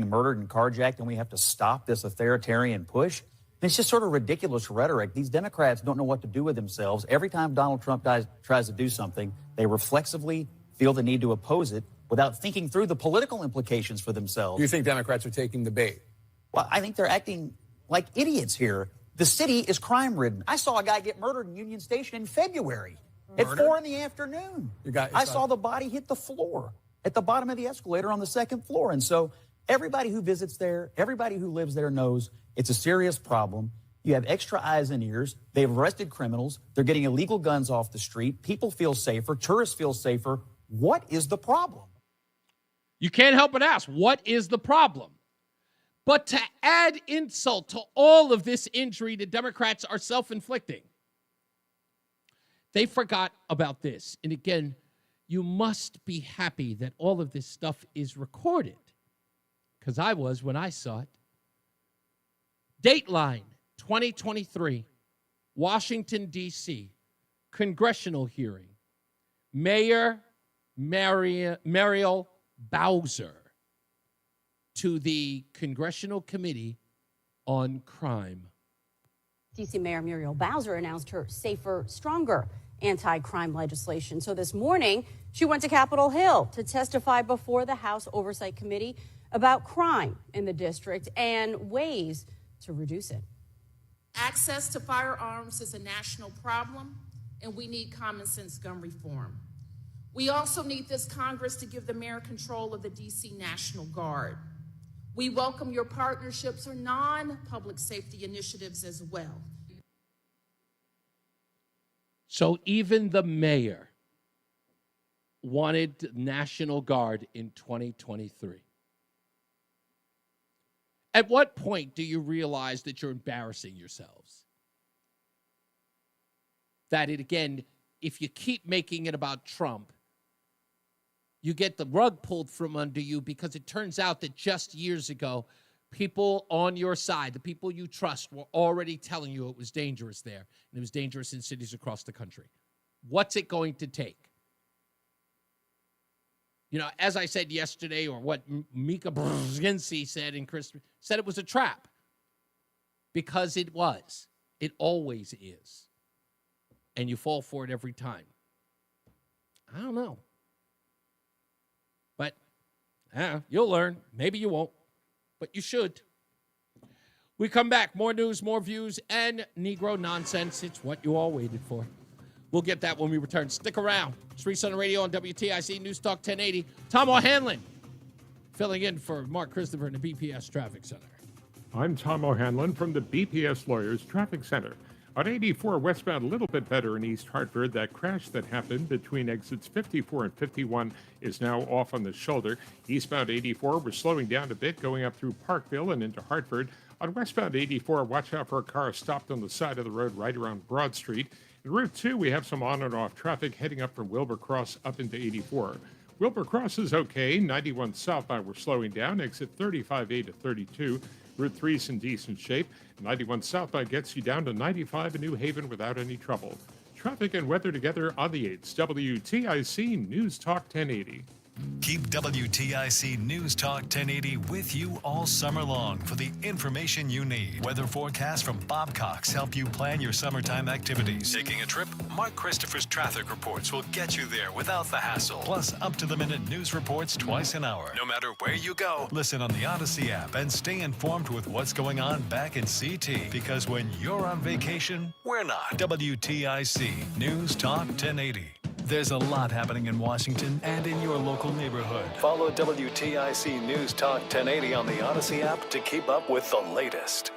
being murdered and carjacked, and we have to stop this authoritarian push. And it's just sort of ridiculous rhetoric. These Democrats don't know what to do with themselves. Every time Donald Trump tries to do something, they reflexively feel the need to oppose it without thinking through the political implications for themselves. You think Democrats are taking the bait? Well, I think they're acting like idiots here. The city is crime-ridden. I saw a guy get murdered in Union Station in February at 4 in the afternoon. I saw the body hit the floor at the bottom of the escalator on the second floor. And so everybody who visits there, everybody who lives there knows it's a serious problem. You have extra eyes and ears. They've arrested criminals. They're getting illegal guns off the street. People feel safer. Tourists feel safer. What is the problem? You can't help but ask, what is the problem? But to add insult to all of this injury the Democrats are self-inflicting, they forgot about this. And again, you must be happy that all of this stuff is recorded, because I was when I saw it. Dateline 2023, Washington, D.C., congressional hearing. Mayor Muriel Bowser to the Congressional Committee on Crime. D.C. Mayor Muriel Bowser announced her safer, stronger anti-crime legislation. So this morning, she went to Capitol Hill to testify before the House Oversight Committee about crime in the district and ways to reduce it. Access to firearms is a national problem, and we need common sense gun reform. We also need this Congress to give the mayor control of the D.C. National Guard. We welcome your partnerships or non-public safety initiatives as well. So even the mayor wanted National Guard in 2023. At what point do you realize that you're embarrassing yourselves? That it, again, if you keep making it about Trump, you get the rug pulled from under you, because it turns out that just years ago, people on your side, the people you trust, were already telling you it was dangerous there, and it was dangerous in cities across the country. What's it going to take? You know, as I said yesterday, or what Mika Brzezinski said in Christmas, said it was a trap. Because it was. It always is. And you fall for it every time. I don't know. But you'll learn. Maybe you won't. But you should. We come back. More news, more views, and Negro nonsense. It's what you all waited for. We'll get that when we return. Stick around. It's Reese on the Radio on WTIC News Talk 1080. Tom O'Hanlon filling in for Mark Christopher in the BPS Traffic Center. I'm Tom O'Hanlon from the BPS Lawyers Traffic Center. On 84 westbound, a little bit better in East Hartford. That crash that happened between exits 54 and 51 is now off on the shoulder. Eastbound 84, we're slowing down a bit, going up through Parkville and into Hartford. On westbound 84, watch out for a car stopped on the side of the road right around Broad Street. In Route 2, we have some on and off traffic heading up from Wilbur Cross up into 84. Wilbur Cross is okay. 91 southbound, we're slowing down. Exit 35A to 32. Route 3 is in decent shape. 91 southbound gets you down to 95 in New Haven without any trouble. Traffic and weather together on the 8th. WTIC News Talk 1080. Keep WTIC News Talk 1080 with you all summer long for the information you need. Weather forecasts from Bob Cox help you plan your summertime activities. Taking a trip? Mark Christopher's traffic reports will get you there without the hassle. Plus, up-to-the-minute news reports twice an hour. No matter where you go, listen on the Odyssey app and stay informed with what's going on back in CT. Because when you're on vacation, we're not. WTIC News Talk 1080. There's a lot happening in Washington and in your local neighborhood. Follow WTIC News Talk 1080 on the Odyssey app to keep up with the latest.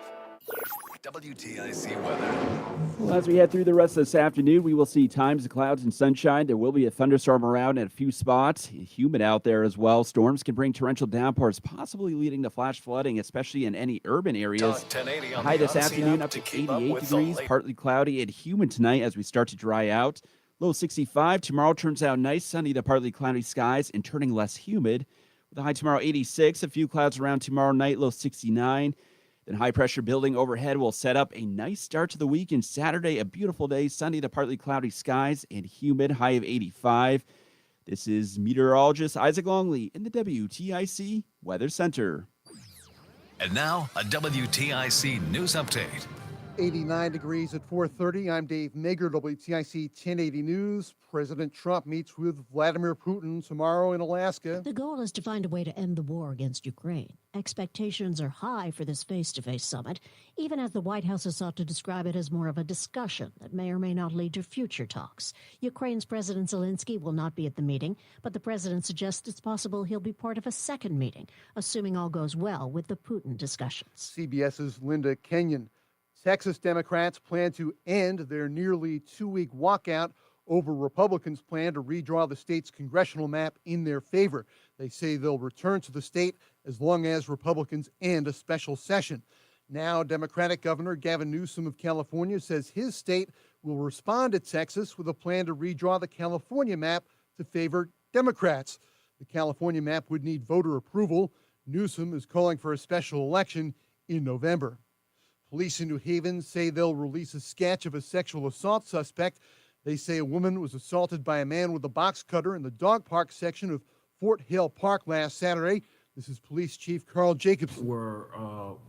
WTIC weather. Well, as we head through the rest of this afternoon, we will see times of clouds and sunshine. There will be a thunderstorm around in a few spots. Humid out there as well. Storms can bring torrential downpours, possibly leading to flash flooding, especially in any urban areas. High this afternoon up to 88 degrees, partly cloudy and humid tonight as we start to dry out. Low 65. Tomorrow turns out nice, sunny to partly cloudy skies and turning less humid. With a high tomorrow 86. A few clouds around tomorrow night, low 69. Then high pressure building overhead will set up a nice start to the week. And Saturday, a beautiful day, sunny to partly cloudy skies and humid, high of 85. This is meteorologist Isaac Longley in the WTIC Weather Center. And now, a WTIC news update. 89 degrees at 4:30. I'm Dave Mager, WTIC 1080 News. President Trump meets with Vladimir Putin tomorrow in Alaska. The goal is to find a way to end the war against Ukraine. Expectations are high for this face-to-face summit, even as the White House has sought to describe it as more of a discussion that may or may not lead to future talks. Ukraine's President Zelensky will not be at the meeting, but the president suggests it's possible he'll be part of a second meeting, assuming all goes well with the Putin discussions. CBS's Linda Kenyon. Texas Democrats plan to end their nearly two-week walkout over Republicans' plan to redraw the state's congressional map in their favor. They say they'll return to the state as long as Republicans end a special session. Now, Democratic Governor Gavin Newsom of California says his state will respond to Texas with a plan to redraw the California map to favor Democrats. The California map would need voter approval. Newsom is calling for a special election in November. Police in New Haven say they'll release a sketch of a sexual assault suspect. They say a woman was assaulted by a man with a box cutter in the dog park section of Fort Hill Park last Saturday. This is Police Chief Carl Jacobson. We're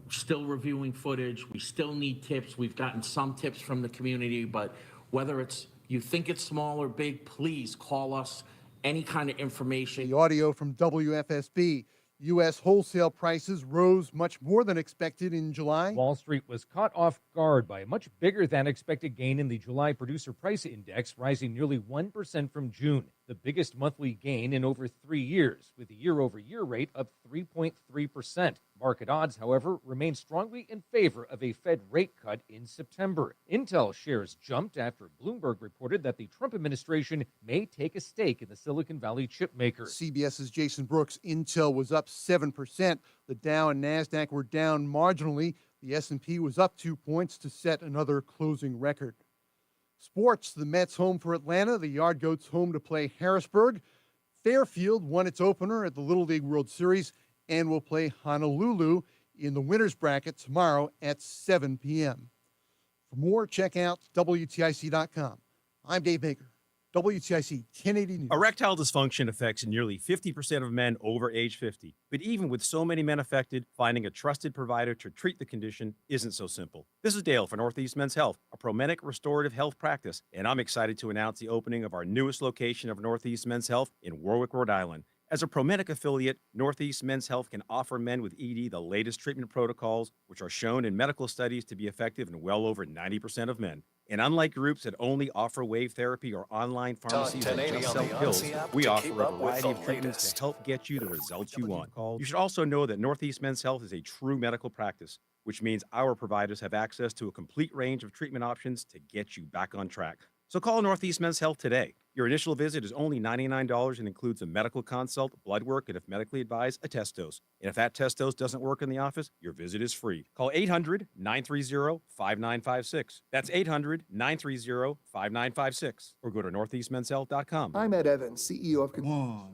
still reviewing footage. We still need tips. We've gotten some tips from the community, but whether it's you think it's small or big, please call us. Any kind of information. The audio from WFSB. U.S. wholesale prices rose much more than expected in July. Wall Street was caught off guard by a much bigger than expected gain in the July Producer Price Index, rising nearly 1% from June, the biggest monthly gain in over 3 years, with a year-over-year rate of 3.3%. Market odds, however, remain strongly in favor of a Fed rate cut in September. Intel shares jumped after Bloomberg reported that the Trump administration may take a stake in the Silicon Valley chip maker. CBS's Jason Brooks. Intel was up 7%. The Dow and NASDAQ were down marginally. The S&P was up 2 points to set another closing record. Sports, the Mets home for Atlanta. The Yard Goats home to play Harrisburg. Fairfield won its opener at the Little League World Series and will play Honolulu in the winner's bracket tomorrow at 7 p.m. For more, check out WTIC.com. I'm Dave Baker, WTIC 1080 News. Erectile dysfunction affects nearly 50% of men over age 50. But even with so many men affected, finding a trusted provider to treat the condition isn't so simple. This is Dale for Northeast Men's Health, a Promenic restorative health practice, and I'm excited to announce the opening of our newest location of Northeast Men's Health in Warwick, Rhode Island. As a Promenic affiliate, Northeast Men's Health can offer men with ED the latest treatment protocols, which are shown in medical studies to be effective in well over 90% of men. And unlike groups that only offer wave therapy or online pharmacies that just sell pills, we offer a variety of treatments to help get you the results you want. You should also know that Northeast Men's Health is a true medical practice, which means our providers have access to a complete range of treatment options to get you back on track. So call Northeast Men's Health today. Your initial visit is only $99 and includes a medical consult, blood work, and if medically advised, a test dose. And if that test dose doesn't work in the office, your visit is free. Call 800-930-5956. That's 800-930-5956. Or go to northeastmenshealth.com. I'm Ed Evans, CEO of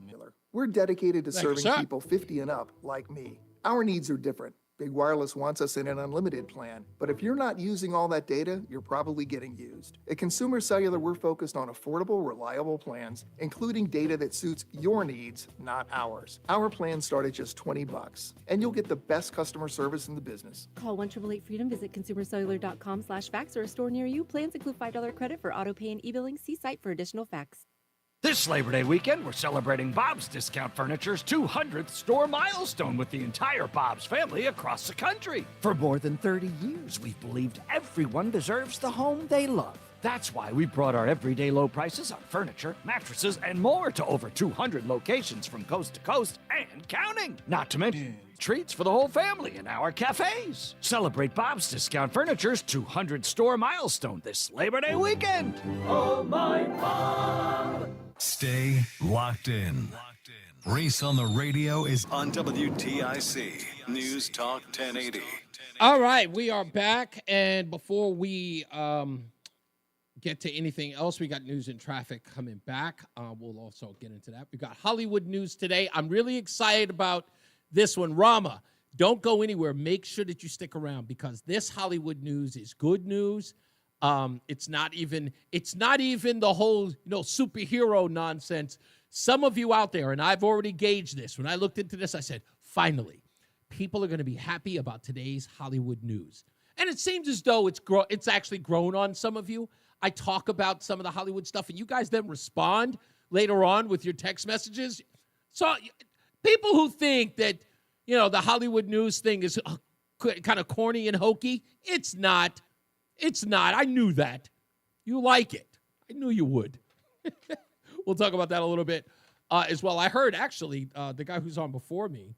Miller. We're dedicated to serving people 50 and up like me. Our needs are different. Big Wireless wants us in an unlimited plan, but if you're not using all that data, you're probably getting used. At Consumer Cellular, we're focused on affordable, reliable plans, including data that suits your needs, not ours. Our plans start at just $20, and you'll get the best customer service in the business. Call 1-888-FREEDOM, visit consumercellular.com/facts or a store near you. Plans include $5 credit for auto pay and e-billing. See site for additional facts. This Labor Day weekend, we're celebrating Bob's Discount Furniture's 200th store milestone with the entire Bob's family across the country. For more than 30 years, we've believed everyone deserves the home they love. That's why we brought our everyday low prices on furniture, mattresses, and more to over 200 locations from coast to coast and counting. Not to mention treats for the whole family in our cafes. Celebrate Bob's Discount Furniture's 200 store milestone this Labor Day weekend. Oh, my Bob! Stay locked in. Reese on the Radio is on WTIC News Talk 1080. All right, we are back, and before we get to anything else, we got news and traffic coming back. We'll also get into that. We got Hollywood news today. I'm really excited about this one. Rama, don't go anywhere. Make sure that you stick around because this Hollywood news is good news. It's not even the whole, superhero nonsense. Some of you out there, and I've already gauged this. When I looked into this, I said, finally, people are going to be happy about today's Hollywood news. And it seems as though it's actually grown on some of you. I talk about some of the Hollywood stuff, and you guys then respond later on with your text messages. So people who think that, the Hollywood news thing is kind of corny and hokey, it's not. It's not. I knew that. You like it. I knew you would. We'll talk about that a little bit as well. I heard, actually, the guy who's on before me,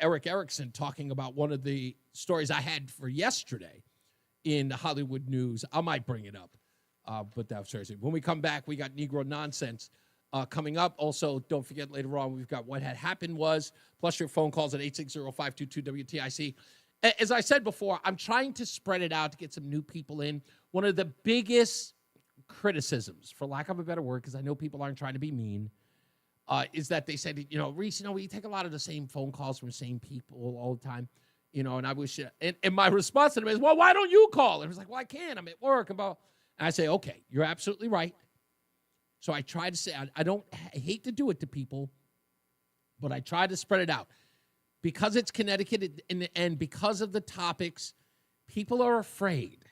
Eric Erickson, talking about one of the stories I had for yesterday in the Hollywood news. I might bring it up, but that's seriously. When we come back, we got Negro Nonsense coming up. Also, don't forget later on, we've got What Had Happened Was, plus your phone calls at 860-522-WTIC. As I said before, I'm trying to spread it out to get some new people in. One of the biggest criticisms, for lack of a better word, because I know people aren't trying to be mean, is that they said, Reese, we take a lot of the same phone calls from the same people all the time, and I wish, and my response to them is, well, why don't you call? And it was like, well, I can't, I'm at work. And I say, okay, you're absolutely right. So I try to say, I hate to do it to people, but I try to spread it out. Because it's Connecticut and because of the topics, people are afraid.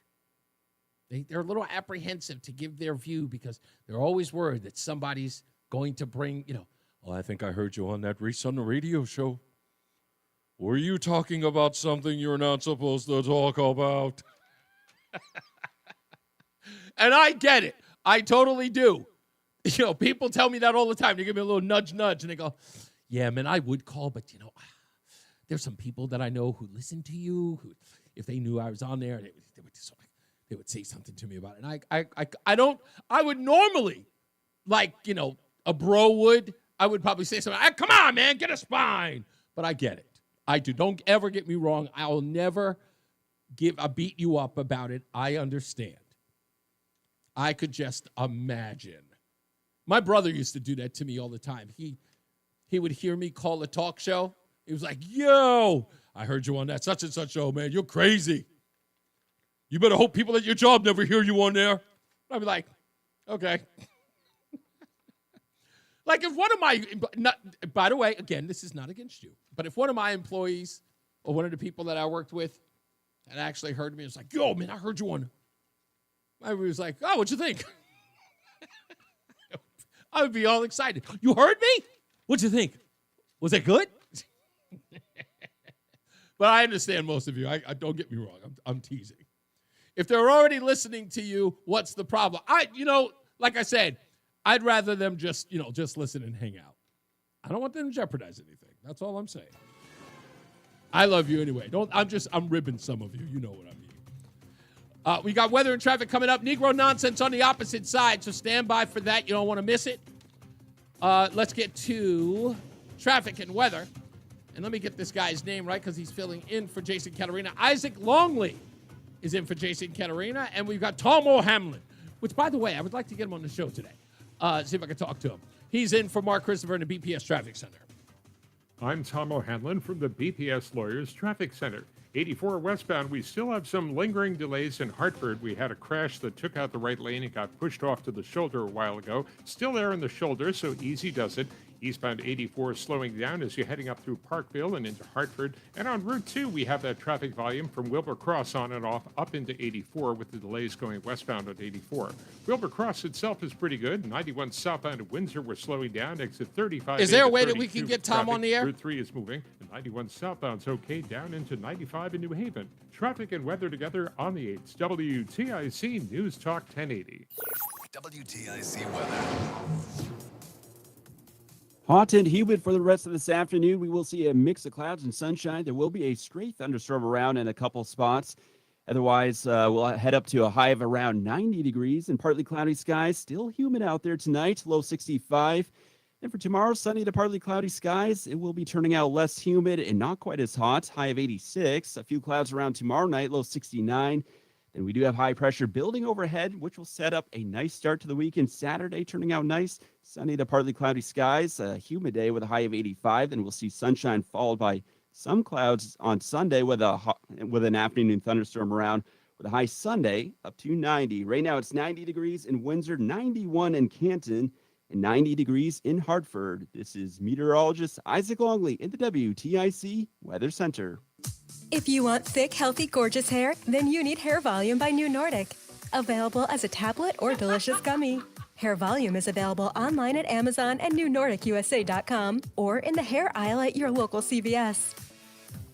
They're a little apprehensive to give their view because they're always worried that somebody's going to bring, well, I think I heard you on that Reese on the Radio show. Were you talking about something you're not supposed to talk about? And I get it. I totally do. People tell me that all the time. They give me a little nudge, and they go, yeah, man, I would call, but, there's some people that I know who listen to you, who, if they knew I was on there, they would say something to me about it. And I would normally, a bro would, I would probably say something, come on, man, get a spine. But I get it. I do. Don't ever get me wrong. I will never beat you up about it. I understand. I could just imagine. My brother used to do that to me all the time. He would hear me call a talk show. He was like, yo, I heard you on that such and such show, man. You're crazy. You better hope people at your job never hear you on there. I'd be like, okay. Like if one of my, by the way, again, this is not against you, but if one of my employees or one of the people that I worked with had actually heard me, it was like, yo, man, I heard you on. I was like, oh, what'd you think? I would be all excited. You heard me? What'd you think? Was it good? But I understand most of you. I don't get me wrong. I'm teasing. If they're already listening to you, what's the problem? Like I said, I'd rather them just listen and hang out. I don't want them to jeopardize anything. That's all I'm saying. I love you anyway. I'm ribbing some of you. You know what I mean. We got weather and traffic coming up. Negro Nonsense on the opposite side, so stand by for that. You don't want to miss it. Let's get to traffic and weather. And let me get this guy's name right because he's filling in for Jason Caterina. Isaac Longley is in for Jason Caterina. And we've got Tom O'Hamlin, which, by the way, I would like to get him on the show today. See if I can talk to him. He's in for Mark Christopher in the BPS Traffic Center. I'm Tom O'Hanlon from the BPS Lawyers Traffic Center. 84 westbound, we still have some lingering delays in Hartford. We had a crash that took out the right lane and got pushed off to the shoulder a while ago. Still there in the shoulder, so easy does it. Eastbound 84 slowing down as you're heading up through Parkville and into Hartford. And on Route 2, we have that traffic volume from Wilbur Cross on and off up into 84 with the delays going westbound at 84. Wilbur Cross itself is pretty good. 91 southbound at Windsor, we're slowing down. Exit 35. Is there a way that we can get Tom on the air? Route 3 is moving. And 91 southbound's okay down into 95 in New Haven. Traffic and weather together on the 8th. WTIC News Talk 1080. WTIC weather. Hot and humid for the rest of this afternoon. We will see a mix of clouds and sunshine. There will be a stray thunderstorm around in a couple spots. Otherwise, we'll head up to a high of around 90 degrees and partly cloudy skies. Still humid out there tonight, low 65. And for tomorrow, sunny to partly cloudy skies. It will be turning out less humid and not quite as hot, high of 86. A few clouds around tomorrow night, low 69. Then we do have high pressure building overhead, which will set up a nice start to the weekend. Saturday turning out nice, sunny to partly cloudy skies, a humid day with a high of 85. Then we'll see sunshine followed by some clouds on Sunday with an afternoon thunderstorm around with a high Sunday up to 90. Right now it's 90 degrees in Windsor, 91 in Canton, and 90 degrees in Hartford. This is meteorologist Isaac Longley in the WTIC Weather Center. If you want thick, healthy, gorgeous hair, then you need Hair Volume by New Nordic. Available as a tablet or delicious gummy. Hair Volume is available online at Amazon and NewNordicUSA.com or in the hair aisle at your local CVS.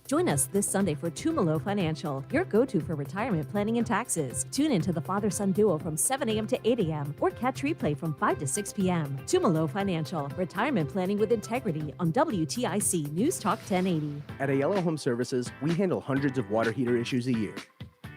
Join us this Sunday for Tumalo Financial, your go-to for retirement planning and taxes. Tune in to the father-son duo from 7 a.m. to 8 a.m. or catch replay from 5 to 6 p.m. Tumalo Financial, retirement planning with integrity on WTIC News Talk 1080. At Ayala Home Services, we handle hundreds of water heater issues a year.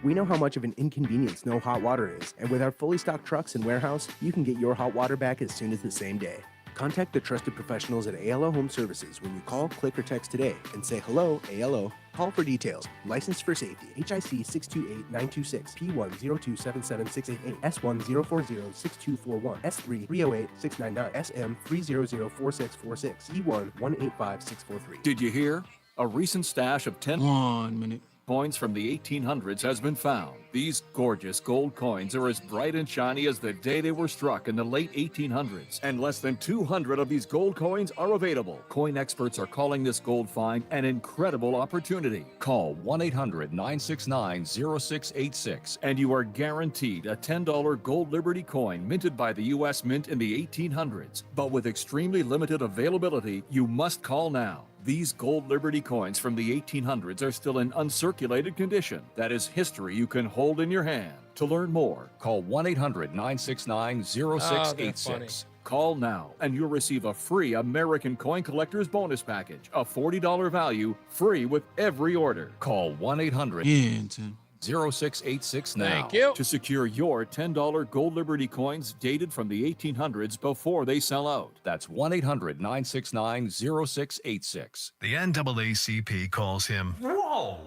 We know how much of an inconvenience no hot water is, and with our fully stocked trucks and warehouse, you can get your hot water back as soon as the same day. Contact the trusted professionals at ALO Home Services when you call, click, or text today and say hello, ALO. Call for details. Licensed for safety. HIC 628926, P1027768, S10406241, S3 308699, SM 3004646, E1 185643. Did you hear? A recent stash of 10 coins from the 1800s has been found. These gorgeous gold coins are as bright and shiny as the day they were struck in the late 1800s, and less than 200 of these gold coins are available. Coin experts are calling this gold find an incredible opportunity. Call 1-800-969-0686 and you are guaranteed a $10 gold Liberty coin minted by the U.S. Mint in the 1800s. But with extremely limited availability, you must call now. These gold Liberty coins from the 1800s are still in uncirculated condition. That is history you can hold in your hand. To learn more, call 1-800-969-0686. Call now and you'll receive a free American Coin Collector's Bonus Package, a $40 value, free with every order. Call 1-800-0686 now. Thank you. To secure your $10 gold Liberty coins dated from the 1800s before they sell out. That's 1-800-969-0686. The NAACP calls him, whoa,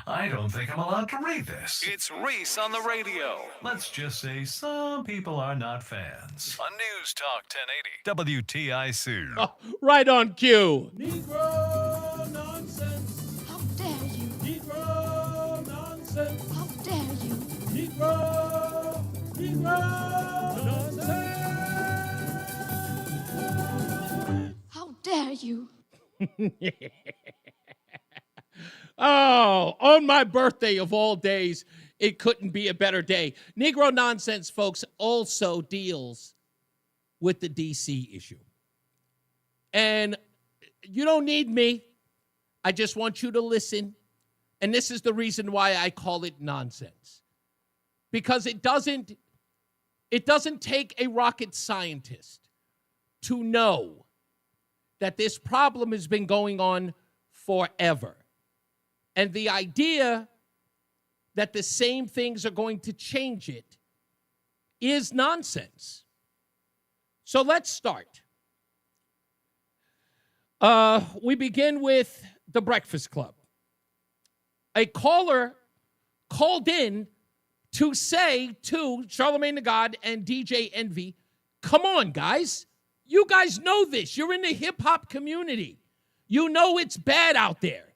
I don't think I'm allowed to read this. It's Reese on the Radio. Let's just say some people are not fans. On News Talk 1080, WTIC. Oh, right on cue. Negro nonsense. How dare you? Negro nonsense. How dare you? Negro nonsense. How dare you? Oh, on my birthday of all days, it couldn't be a better day. Negro Nonsense, folks, also deals with the D.C. issue. And you don't need me. I just want you to listen. And this is the reason why I call it nonsense. Because it doesn't take a rocket scientist to know that this problem has been going on forever. And the idea that the same things are going to change it is nonsense. So let's start. We begin with the Breakfast Club. A caller called in to say to Charlamagne the God and DJ Envy, come on, guys. You guys know this. You're in the hip-hop community. You know it's bad out there.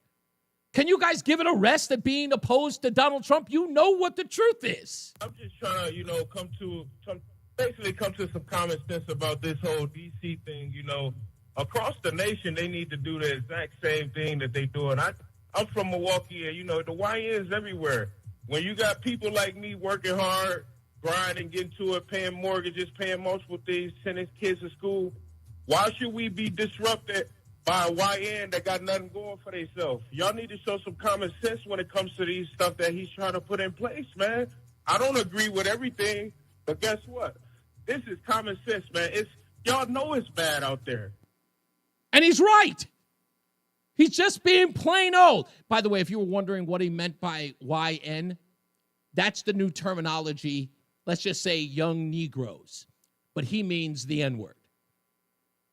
Can you guys give it a rest at being opposed to Donald Trump? You know what the truth is. I'm just trying to, come to some common sense about this whole D.C. thing. Across the nation, they need to do the exact same thing that they're doing. I'm from Milwaukee, and, the YNs everywhere. When you got people like me working hard, grinding, getting to it, paying mortgages, paying multiple things, sending kids to school, why should we be disrupted by a YN that got nothing going for themselves? Y'all need to show some common sense when it comes to these stuff that he's trying to put in place, man. I don't agree with everything, but guess what? This is common sense, man. Y'all know it's bad out there. And he's right. He's just being plain old. By the way, if you were wondering what he meant by YN, that's the new terminology. Let's just say young Negroes. But he means the N-word.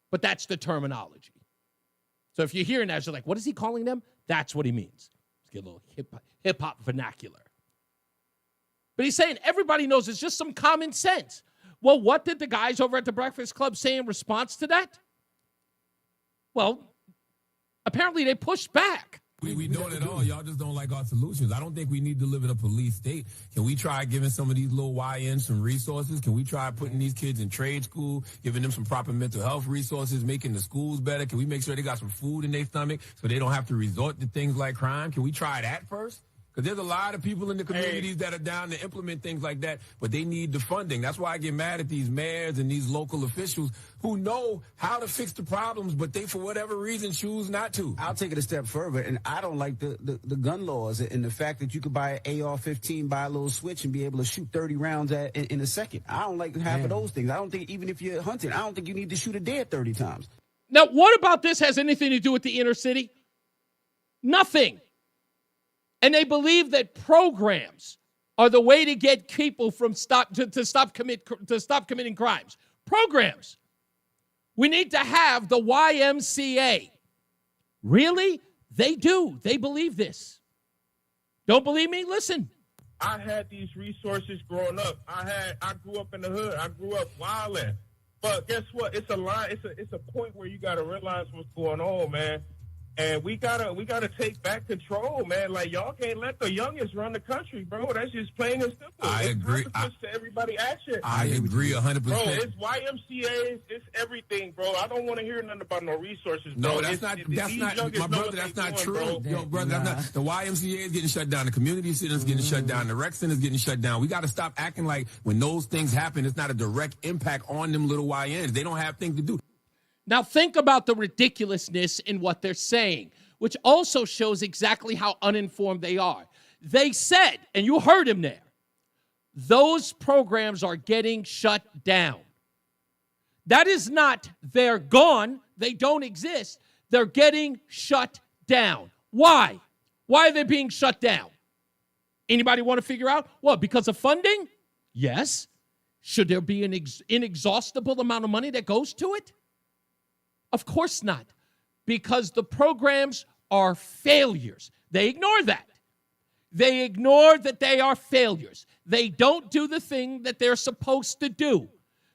But that's the terminology. So if you're hearing that, you're like, what is he calling them? That's what he means. Let's get a little hip-hop vernacular. But he's saying everybody knows it's just some common sense. Well, what did the guys over at the Breakfast Club say in response to that? Well, apparently they pushed back. We doing it all. Y'all just don't like our solutions. I don't think we need to live in a police state. Can we try giving some of these little YNs some resources? Can we try putting these kids in trade school, giving them some proper mental health resources, making the schools better? Can we make sure they got some food in their stomach so they don't have to resort to things like crime? Can we try that first? Because there's a lot of people in the communities that are down to implement things like that, but they need the funding. That's why I get mad at these mayors and these local officials who know how to fix the problems, but they, for whatever reason, choose not to. I'll take it a step further, and I don't like the gun laws and the fact that you could buy an AR-15, buy a little switch, and be able to shoot 30 rounds in a second. I don't like half of those things. I don't think, even if you're hunting, I don't think you need to shoot a deer 30 times. Now, what about this has anything to do with the inner city? Nothing. And they believe that programs are the way to get people from stop committing crimes. Programs. We need to have the YMCA. Really? They do. They believe this. Don't believe me? Listen. I had these resources growing up. I grew up in the hood. I grew up wilding. But guess what? It's a line. It's a point where you got to realize what's going on, man. And we gotta take back control, man. Like, y'all can't let the youngest run the country, bro. That's just plain and simple. I agree. To everybody action. I agree 100%. Bro, it's YMCA's, it's everything, bro. I don't want to hear nothing about no resources, bro. No, that's not, my brother, that's not true. Bro. Yo, brother, that's not, the YMCA is getting shut down. The community center is getting shut down. The rec center is getting shut down. We got to stop acting like when those things happen, it's not a direct impact on them little YNs. They don't have things to do. Now think about the ridiculousness in what they're saying, which also shows exactly how uninformed they are. They said, and you heard him there, those programs are getting shut down. That is not they're gone, they don't exist. They're getting shut down. Why? Why are they being shut down? Anybody want to figure out? Well, because of funding? Yes. Should there be an inexhaustible amount of money that goes to it? Of course not, because the programs are failures. They ignore that. They ignore that they are failures. They don't do the thing that they're supposed to do.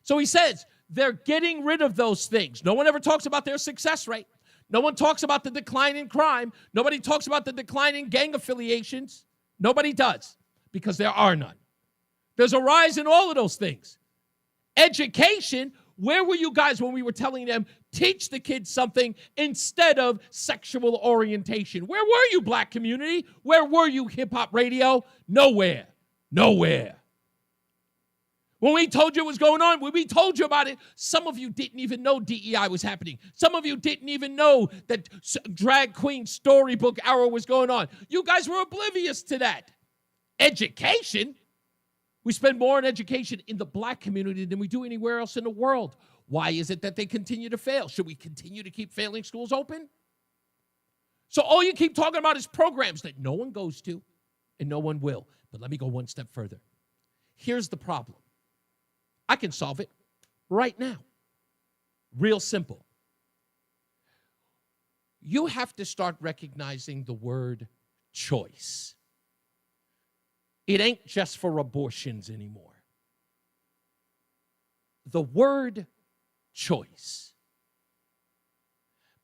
So he says they're getting rid of those things. No one ever talks about their success rate. No one talks about the decline in crime. Nobody talks about the decline in gang affiliations. Nobody does, because there are none. There's a rise in all of those things. Education. Where were you guys when we were telling them, teach the kids something instead of sexual orientation? Where were you, black community? Where were you, hip-hop radio? Nowhere. Nowhere. When we told you what was going on, when we told you about it, some of you didn't even know DEI was happening. Some of you didn't even know that drag queen storybook hour was going on. You guys were oblivious to that. Education? We spend more on education in the black community than we do anywhere else in the world. Why is it that they continue to fail? Should we continue to keep failing schools open? So all you keep talking about is programs that no one goes to and no one will. But let me go one step further. Here's the problem. I can solve it right now. Real simple. You have to start recognizing the word choice. It ain't just for abortions anymore. The word choice.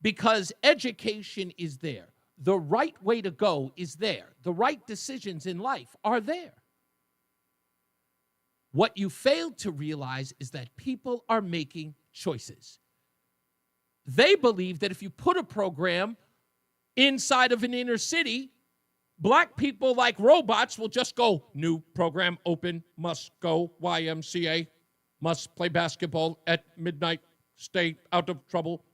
Because education is there. The right way to go is there. The right decisions in life are there. What you fail to realize is that people are making choices. They believe that if you put a program inside of an inner city, black people like robots will just go, new program open, must go, YMCA, must play basketball at midnight, stay out of trouble,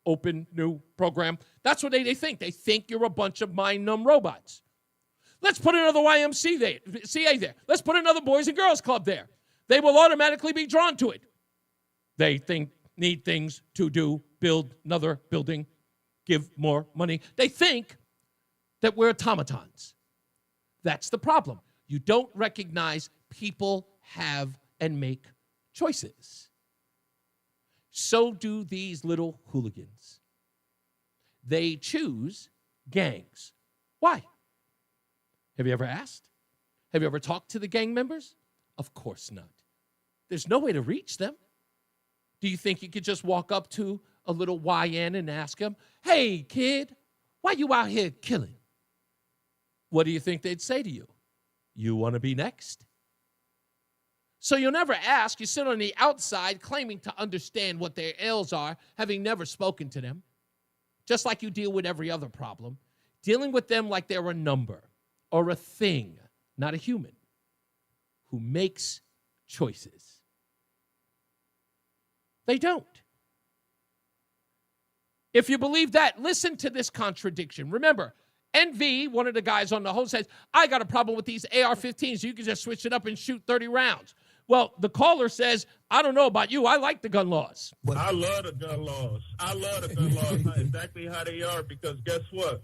open, new program. That's what they think. They think you're a bunch of mind-numb robots. Let's put another YMCA there. Let's put another Boys and Girls Club there. They will automatically be drawn to it. They need things to do, build another building, give more money. They think that we're automatons. That's the problem. You don't recognize people have and make choices. So do these little hooligans. They choose gangs. Why? Have you ever asked? Have you ever talked to the gang members? Of course not. There's no way to reach them. Do you think you could just walk up to a little YN and ask him, hey, kid, why you out here killing? what do you think they'd say to you? You want to be next? So you'll never ask. You sit on the outside claiming to understand what their ills are, having never spoken to them. Just like you deal with every other problem. Dealing with them like they're a number or a thing, not a human, who makes choices. They don't. If you believe that, listen to this contradiction. Remember, NV, one of the guys on the host, says, I got a problem with these AR-15s. You can just switch it up and shoot 30 rounds. Well, the caller says, I don't know about you. I like the gun laws. I love the gun laws. I love the gun laws exactly how they are, because guess what?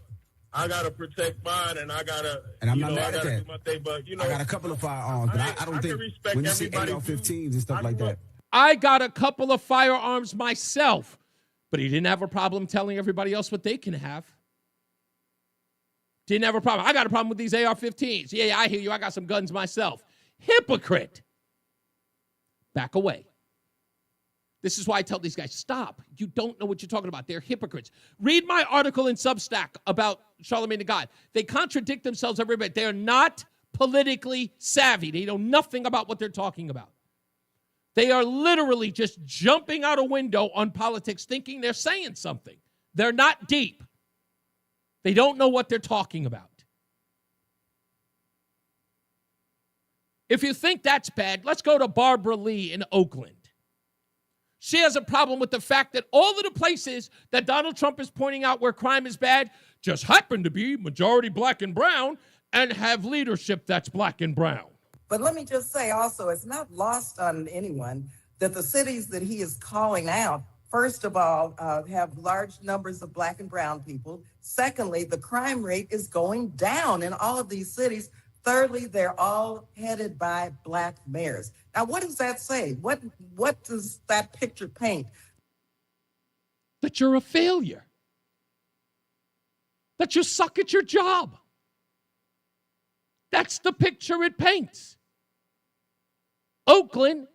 I got to protect mine, and I got to, and I'm not mad at that. Do my thing, but, I got a couple of firearms, but I don't think when you see AR-15s and stuff like that. I got a couple of firearms myself, but he didn't have a problem telling everybody else what they can have. Didn't have a problem. I got a problem with these AR-15s. Yeah, I hear you. I got some guns myself. Hypocrite. Back away. This is why I tell these guys, stop. You don't know what you're talking about. They're hypocrites. Read my article in Substack about Charlemagne the God. They contradict themselves every bit. They're not politically savvy. They know nothing about what they're talking about. They are literally just jumping out a window on politics thinking they're saying something. They're not deep. They don't know what they're talking about. If you think that's bad, let's go to Barbara Lee in Oakland. She has a problem with the fact that all of the places that Donald Trump is pointing out where crime is bad just happen to be majority black and brown and have leadership that's black and brown. But let me just say also, it's not lost on anyone that the cities that he is calling out, first of all, have large numbers of black and brown people. Secondly, the crime rate is going down in all of these cities. Thirdly, they're all headed by black mayors. Now, what does that say? What does that picture paint? That you're a failure. That you suck at your job. That's the picture it paints. Oakland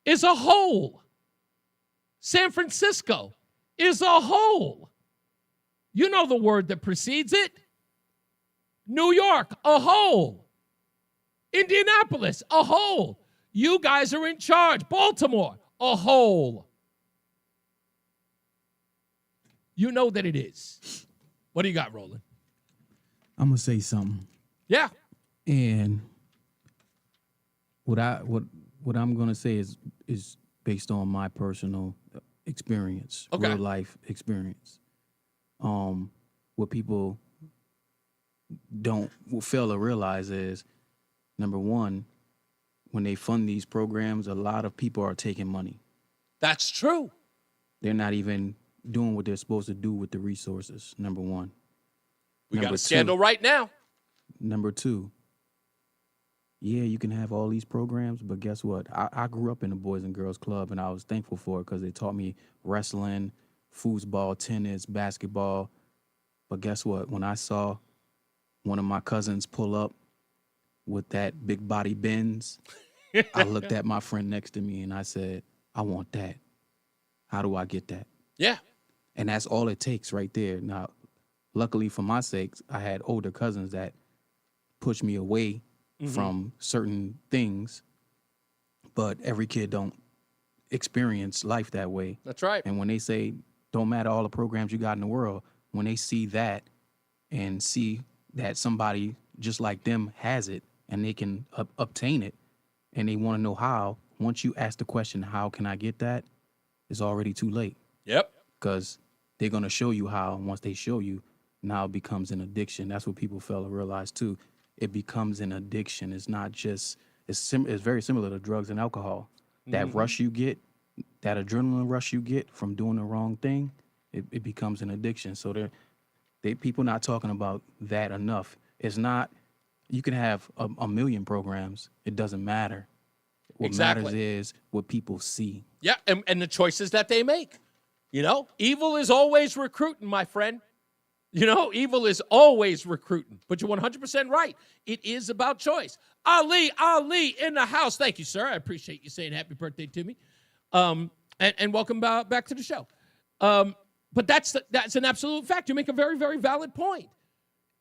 is a whole. San Francisco is a whole. You know the word that precedes it. New York, a whole. Indianapolis, a whole. You guys are in charge. Baltimore, a whole. You know that it is. What do you got, Roland? I'm going to say something. Yeah. And what I'm going to say is based on my personal experience, real life experience. What people fail to realize is, number one, when they fund these programs, a lot of people are taking money. That's true. They're not even doing what they're supposed to do with the resources, number one. We got a scandal right now. Number two, yeah, you can have all these programs, but guess what? I grew up in the Boys and Girls Club, and I was thankful for it because they taught me wrestling, foosball, tennis, basketball. But guess what? When I saw one of my cousins pull up with that big body Benz, I looked at my friend next to me and I said, I want that. How do I get that? Yeah. And that's all it takes right there. Now, luckily for my sakes, I had older cousins that pushed me away from certain things, but every kid don't experience life that way. That's right. And when they say, don't matter all the programs you got in the world, when they see that and see that somebody just like them has it and they can obtain it and they want to know how, once you ask the question, how can I get that? It's already too late. Yep. Because they're going to show you how, and once they show you, now it becomes an addiction. That's what people fail to realize too. It becomes an addiction. It's not just, it's very similar to drugs and alcohol. That rush you get, that adrenaline rush you get from doing the wrong thing, it becomes an addiction. So people not talking about that enough. It's not, you can have a million programs. It doesn't matter. What matters is what people see. Yeah, and the choices that they make. You know, evil is always recruiting, my friend. You know, evil is always recruiting. But you're 100% right. It is about choice. Ali in the house. Thank you, sir. I appreciate you saying happy birthday to me. And welcome back to the show. But that's an absolute fact. You make a very, very valid point.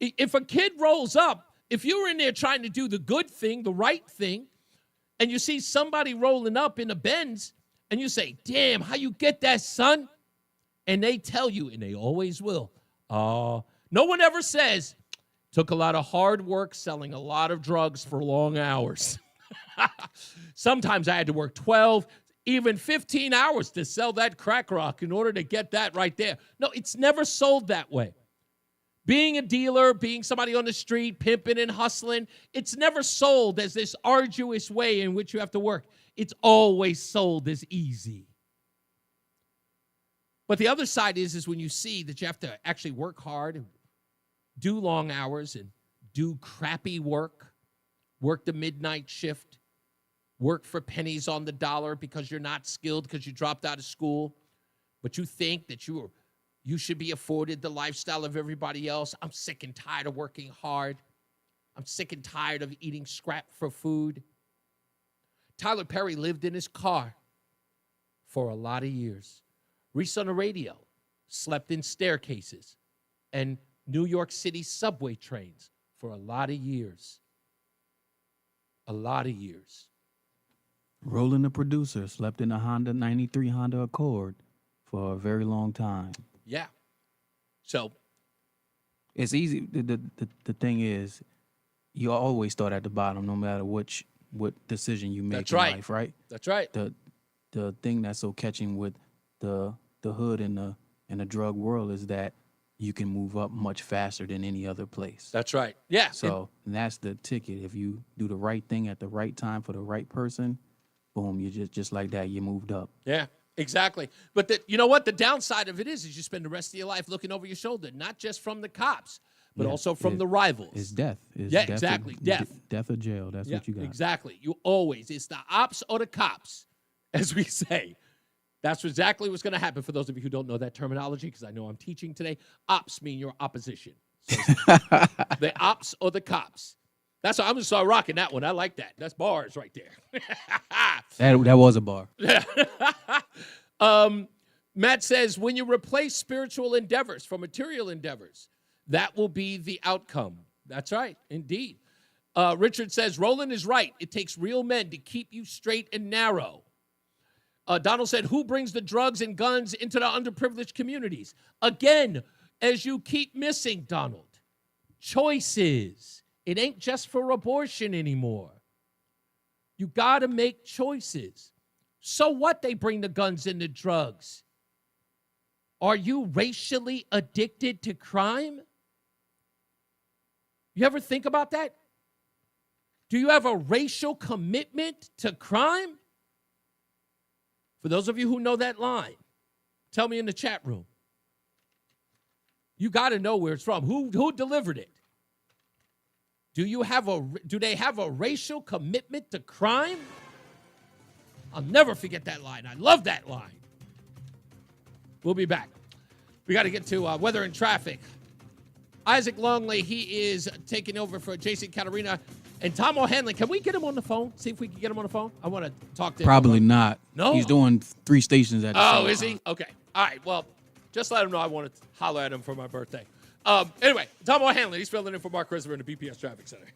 If a kid rolls up, if you're in there trying to do the good thing, the right thing, and you see somebody rolling up in a Benz, and you say, damn, how you get that, son? And they tell you, and they always will, no one ever says, took a lot of hard work selling a lot of drugs for long hours. Sometimes I had to work 12, even 15 hours to sell that crack rock in order to get that right there. No, it's never sold that way. Being a dealer, being somebody on the street, pimping and hustling, it's never sold as this arduous way in which you have to work. It's always sold as easy. But the other side is when you see that you have to actually work hard and do long hours and do crappy work the midnight shift, work for pennies on the dollar because you're not skilled because you dropped out of school, but you think that you should be afforded the lifestyle of everybody else. I'm sick and tired of working hard. I'm sick and tired of eating scrap for food. Tyler Perry lived in his car for a lot of years. Reese on the Radio slept in staircases and New York City subway trains for a lot of years. A lot of years. Roland, the producer, slept in a Honda 93 Honda Accord for a very long time. Yeah. So it's easy. The thing is, you always start at the bottom, no matter what decision you make that's in right. life, right? That's right. The thing that's so catching with the hood and the drug world is that you can move up much faster than any other place. That's right. Yeah. So that's the ticket. If you do the right thing at the right time for the right person, boom, you just like that, you moved up. Yeah, exactly. But you know what? The downside of it is you spend the rest of your life looking over your shoulder, not just from the cops, but also from the rivals. It's death. Exactly. Death. Death or jail. That's what you got. Exactly. It's the ops or the cops, as we say. That's exactly what's going to happen for those of you who don't know that terminology, because I know I'm teaching today. Ops mean your opposition. So the ops or the cops. That's why I'm going to start rocking that one. I like that. That's bars right there. That was a bar. Matt says, when you replace spiritual endeavors for material endeavors, that will be the outcome. That's right, indeed. Richard says, Roland is right. It takes real men to keep you straight and narrow. Donald said, who brings the drugs and guns into the underprivileged communities? Again, as you keep missing, Donald, choices. It ain't just for abortion anymore. You got to make choices. So what they bring the guns and the drugs? Are you racially addicted to crime? You ever think about that? Do you have a racial commitment to crime? For those of you who know that line, tell me in the chat room. You got to know where it's from. Who delivered it? Do they have a racial commitment to crime? I'll never forget that line. I love that line. We'll be back. We got to get to weather and traffic. Isaac Longley, he is taking over for Jason Caterina. And Tom O'Hanlon, can we get him on the phone? See if we can get him on the phone? I want to talk to him. Probably not. No? He's doing 3 stations at the same time. Oh, is he? Okay. All right. Well, just let him know I want to holler at him for my birthday. Anyway, Tom O'Hanlon, he's filling in for Mark Risver in the BPS Traffic Center.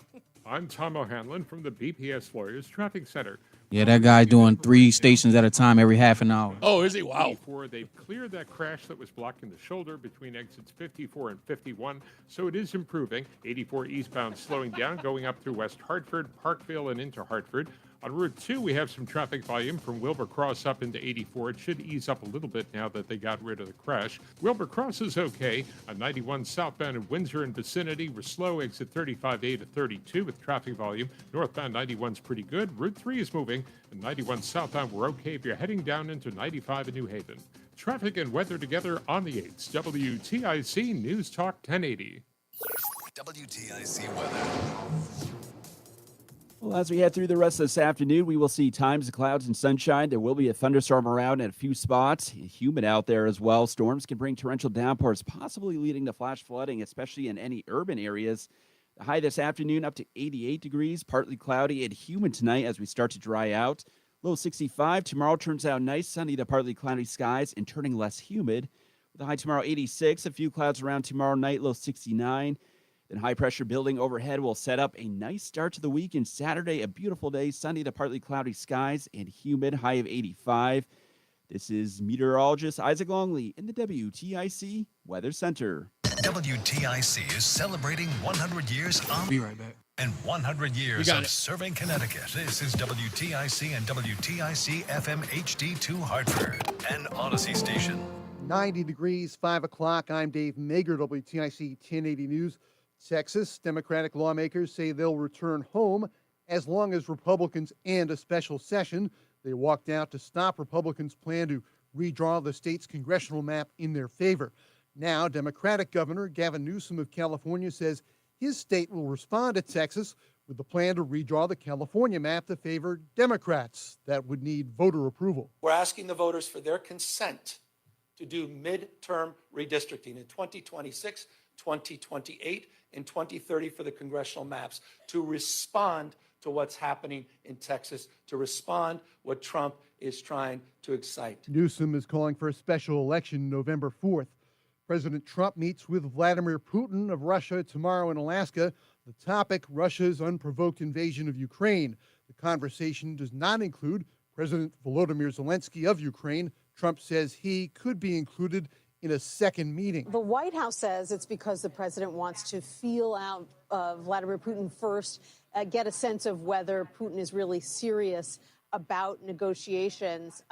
I'm Tom O'Hanlon from the BPS Lawyers Traffic Center. Yeah, that guy's doing 3 stations at a time every half an hour. Oh, is he? Wow. 84, they've cleared that crash that was blocking the shoulder between exits 54 and 51, so it is improving. 84 eastbound slowing down, going up through West Hartford, Parkville, and into Hartford. On Route 2, we have some traffic volume from Wilbur Cross up into 84. It should ease up a little bit now that they got rid of the crash. Wilbur Cross is okay. On 91 southbound in Windsor and vicinity, we're slow. Exit 35A to 32 with traffic volume. Northbound 91's pretty good. Route 3 is moving. And 91 southbound, we're okay if you're heading down into 95 in New Haven. Traffic and weather together on the 8th. WTIC News Talk 1080. WTIC weather. Well, as we head through the rest of this afternoon, we will see times of clouds and sunshine. There will be a thunderstorm around in a few spots. Humid out there as well. Storms can bring torrential downpours, possibly leading to flash flooding, especially in any urban areas. The high this afternoon up to 88 degrees, partly cloudy and humid tonight as we start to dry out. Low 65. Tomorrow turns out nice, sunny to partly cloudy skies and turning less humid. With the high tomorrow 86, a few clouds around tomorrow night, low 69. Then high pressure building overhead will set up a nice start to the week. And Saturday, a beautiful day, sunny to partly cloudy skies and humid, high of 85. This is meteorologist Isaac Longley in the WTIC Weather Center. WTIC is celebrating 100 years of... Be right back. And 100 years of serving Connecticut. This is WTIC and WTIC FM HD2 Hartford, an Odyssey station. 90 degrees, 5 o'clock. I'm Dave Mager, WTIC 1080 News. Texas Democratic lawmakers say they'll return home as long as Republicans end a special session. They walked out to stop Republicans' plan to redraw the state's congressional map in their favor. Now, Democratic Governor Gavin Newsom of California says his state will respond to Texas with the plan to redraw the California map to favor Democrats. That would need voter approval. We're asking the voters for their consent to do midterm redistricting in 2026, 2028, and 2030 for the congressional maps, to respond to what's happening in Texas, to respond what Trump is trying to excite. Newsom is calling for a special election November 4th. President Trump meets with Vladimir Putin of Russia tomorrow in Alaska. The topic, Russia's unprovoked invasion of Ukraine. The conversation does not include President Volodymyr Zelensky of Ukraine. Trump says he could be included in a second meeting. The White House says it's because the president wants to feel out Vladimir Putin first, get a sense of whether Putin is really serious about negotiations.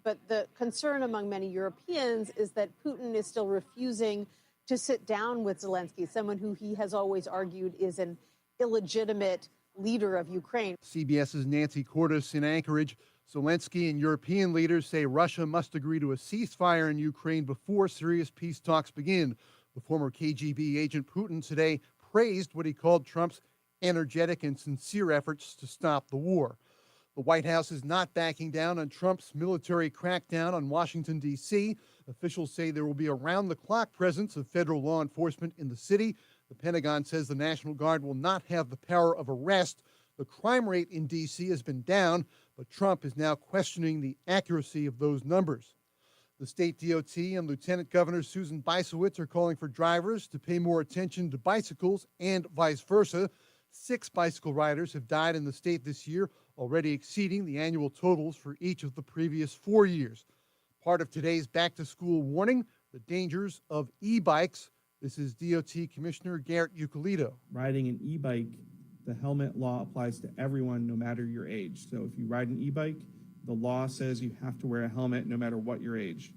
But the concern among many Europeans is that Putin is still refusing to sit down with Zelensky, someone who he has always argued is an illegitimate leader of Ukraine. CBS's Nancy Cordes in Anchorage. Zelensky and European leaders say Russia must agree to a ceasefire in Ukraine before serious peace talks begin. The former KGB agent Putin today praised what he called Trump's energetic and sincere efforts to stop the war. The White House is not backing down on Trump's military crackdown on Washington, D.C. Officials say there will be around-the-clock presence of federal law enforcement in the city. The Pentagon says the National Guard will not have the power of arrest. The crime rate in D.C. has been down, but Trump is now questioning the accuracy of those numbers. The state DOT and Lieutenant Governor Susan Bisowitz are calling for drivers to pay more attention to bicycles and vice versa. 6 bicycle riders have died in the state this year, already exceeding the annual totals for each of the previous 4 years. Part of today's back-to-school warning, the dangers of e-bikes. This is DOT Commissioner Garrett Eucalito. Riding an e-bike, the helmet law applies to everyone, no matter your age. So if you ride an e-bike, the law says you have to wear a helmet no matter what your age.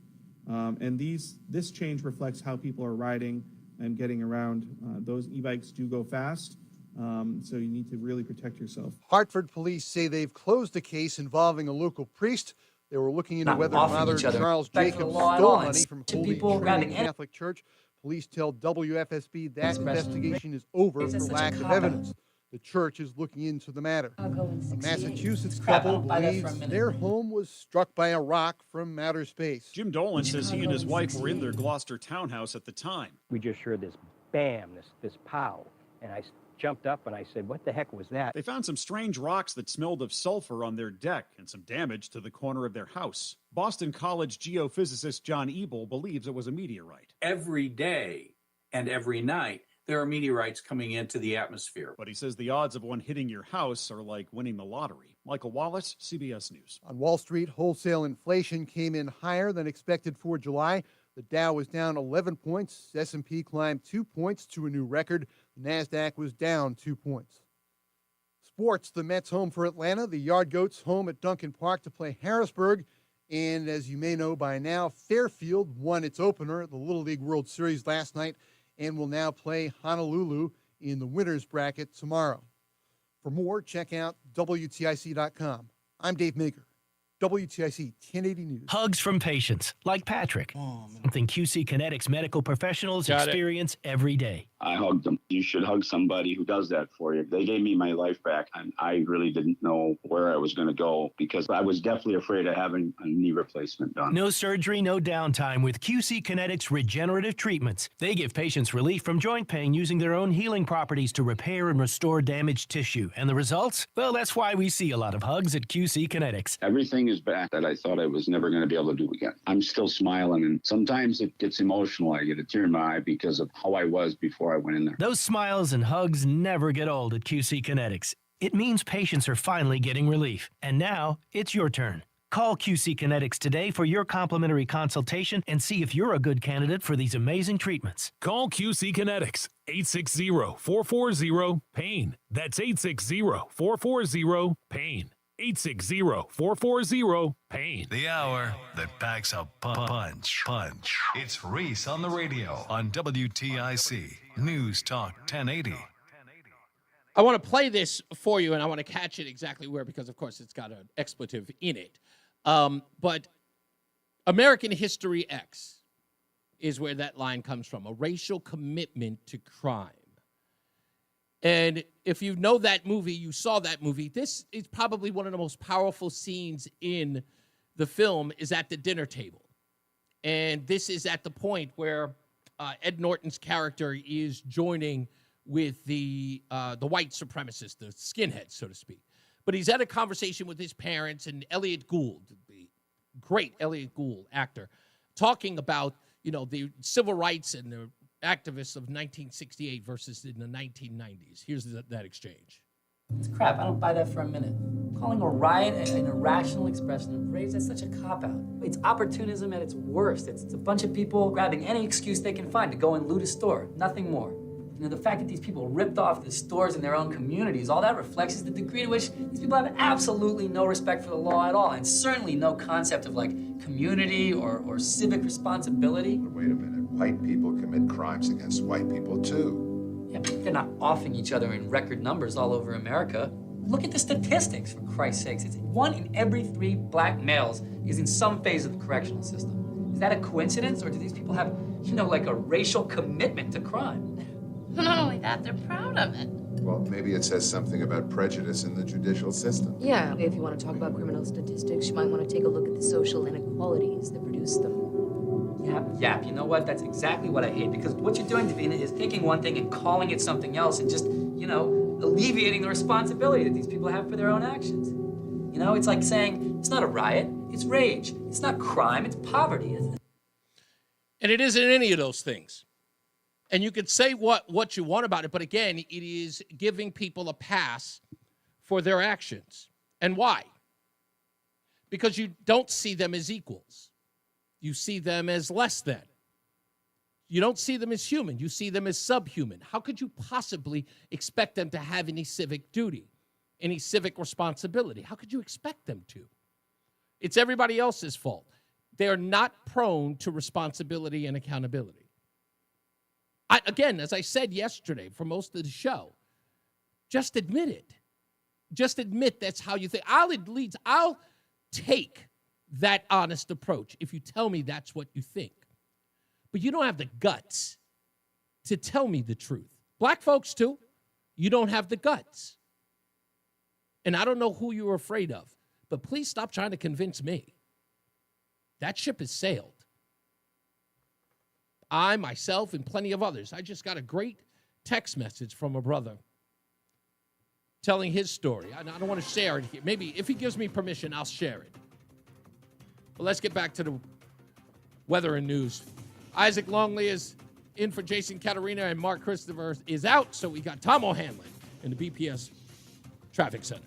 And this change reflects how people are riding and getting around. Those e-bikes do go fast. So you need to really protect yourself. Hartford police say they've closed a case involving a local priest. They were looking into whether Father Charles Jacobs stole money from Holy Trinity Catholic Church. Police tell WFSB that investigation is over for lack of evidence. The church is looking into the matter. A Massachusetts couple believes their home was struck by a rock from outer space. Jim Dolan says he and his wife were in their Gloucester townhouse at the time. We just heard this bam, this pow, and I jumped up and I said, what the heck was that? They found some strange rocks that smelled of sulfur on their deck and some damage to the corner of their house. Boston College geophysicist John Ebel believes it was a meteorite. Every day and every night, there are meteorites coming into the atmosphere. But he says the odds of one hitting your house are like winning the lottery. Michael Wallace, CBS News. On Wall Street, wholesale inflation came in higher than expected for July. The Dow was down 11 points. S&P climbed 2 points to a new record. The NASDAQ was down 2 points. Sports, the Mets home for Atlanta. The Yard Goats home at Duncan Park to play Harrisburg. And as you may know by now, Fairfield won its opener at the Little League World Series last night and will now play Honolulu in the winner's bracket tomorrow. For more, check out WTIC.com. I'm Dave Maker, WTIC 1080 News. Hugs from patients like Patrick. Something QC Kinetics medical professionals experience every day. I hugged them. You should hug somebody who does that for you. They gave me my life back, and I really didn't know where I was going to go because I was definitely afraid of having a knee replacement done. No surgery, no downtime with QC Kinetics regenerative treatments. They give patients relief from joint pain using their own healing properties to repair and restore damaged tissue. And the results? Well, that's why we see a lot of hugs at QC Kinetics. Everything is back that I thought I was never going to be able to do again. I'm still smiling, and sometimes it gets emotional. I get a tear in my eye because of how I was before before I went in there. Those smiles and hugs never get old at QC Kinetics. It means patients are finally getting relief. And now it's your turn. Call QC Kinetics today for your complimentary consultation and see if you're a good candidate for these amazing treatments. Call QC Kinetics, 860-440-PAIN. That's 860-440-PAIN. 860-440-PAIN. The hour that packs a punch. It's Reese on the Radio on WTIC News Talk 1080. I want to play this for you, and I want to catch it exactly where, because, of course, it's got an expletive in it. But American History X is where that line comes from, a racial commitment to crime. And if you know that movie, you saw that movie, this is probably one of the most powerful scenes in the film is at the dinner table. And this is at the point where Ed Norton's character is joining with the white supremacists, the skinheads, so to speak. But he's had a conversation with his parents and Elliot Gould, the great Elliot Gould actor, talking about, the civil rights and the activists of 1968 versus in the 1990s. Here's that exchange. It's crap. I don't buy that for a minute. Calling a riot an irrational expression of rage, that's such a cop-out. It's opportunism at its worst. It's a bunch of people grabbing any excuse they can find to go and loot a store. Nothing more. The fact that these people ripped off the stores in their own communities, all that reflects is the degree to which these people have absolutely no respect for the law at all, and certainly no concept of, community or civic responsibility. But wait a minute. White people commit crimes against white people, too. Yeah, but they're not offing each other in record numbers all over America. Look at the statistics, for Christ's sakes. It's 1 in every 3 black males is in some phase of the correctional system. Is that a coincidence, or do these people have, a racial commitment to crime? Not only that, they're proud of it. Well, maybe it says something about prejudice in the judicial system. Yeah, if you want to talk about criminal statistics, you might want to take a look at the social inequalities that produce them. Yap. You know what? That's exactly what I hate, because what you're doing, Davina, is taking one thing and calling it something else and just, alleviating the responsibility that these people have for their own actions. It's like saying, it's not a riot, it's rage. It's not crime, it's poverty, isn't it? And it isn't any of those things. And you could say what you want about it, but again, it is giving people a pass for their actions. And why? Because you don't see them as equals. You see them as less than. You don't see them as human. You see them as subhuman. How could you possibly expect them to have any civic duty, any civic responsibility? How could you expect them to? It's everybody else's fault. They're not prone to responsibility and accountability. Again, as I said yesterday for most of the show, just admit it. Just admit that's how you think. I'll take that honest approach if you tell me that's what you think. But you don't have the guts to tell me the truth. Black folks, too, you don't have the guts. And I don't know who you're afraid of, but please stop trying to convince me. That ship has sailed. I, myself, and plenty of others. I just got a great text message from a brother telling his story. I don't want to share it here. Maybe if he gives me permission, I'll share it. But let's get back to the weather and news. Isaac Longley is in for Jason Caterina, and Mark Christopher is out, so we got Tom O'Hanlon in the BPS Traffic Center.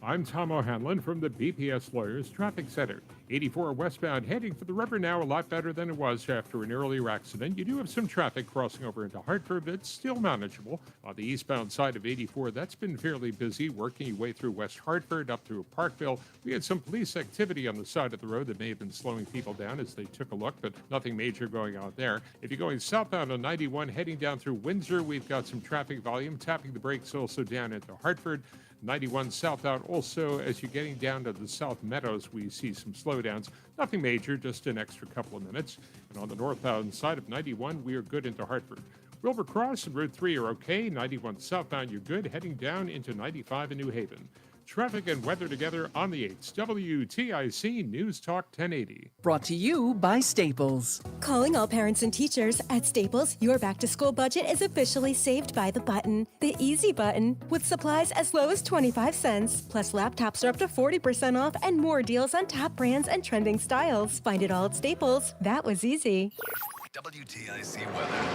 I'm Tom O'Hanlon from the BPS Lawyers Traffic Center. 84 westbound heading for the river now, a lot better than it was after an earlier accident. You do have some traffic crossing over into Hartford, but it's still manageable. On the eastbound side of 84, that's been fairly busy, working your way through West Hartford up through Parkville. We had some police activity on the side of the road that may have been slowing people down as they took a look, but nothing major going on there. If you're going southbound on 91, heading down through Windsor, we've got some traffic volume, tapping the brakes also down into Hartford. 91 southbound also, as you're getting down to the South Meadows, we see some slowdowns. Nothing major, just an extra couple of minutes. And on the northbound side of 91, we are good into Hartford. Wilbur Cross and Route 3 are okay. 91 southbound, you're good. Heading down into 95 in New Haven. Traffic and weather together on the 8s. WTIC News Talk 1080. Brought to you by Staples. Calling all parents and teachers, at Staples, your back-to-school budget is officially saved by the button. The easy button, with supplies as low as 25 cents. Plus laptops are up to 40% off and more deals on top brands and trending styles. Find it all at Staples. That was easy. WTIC weather.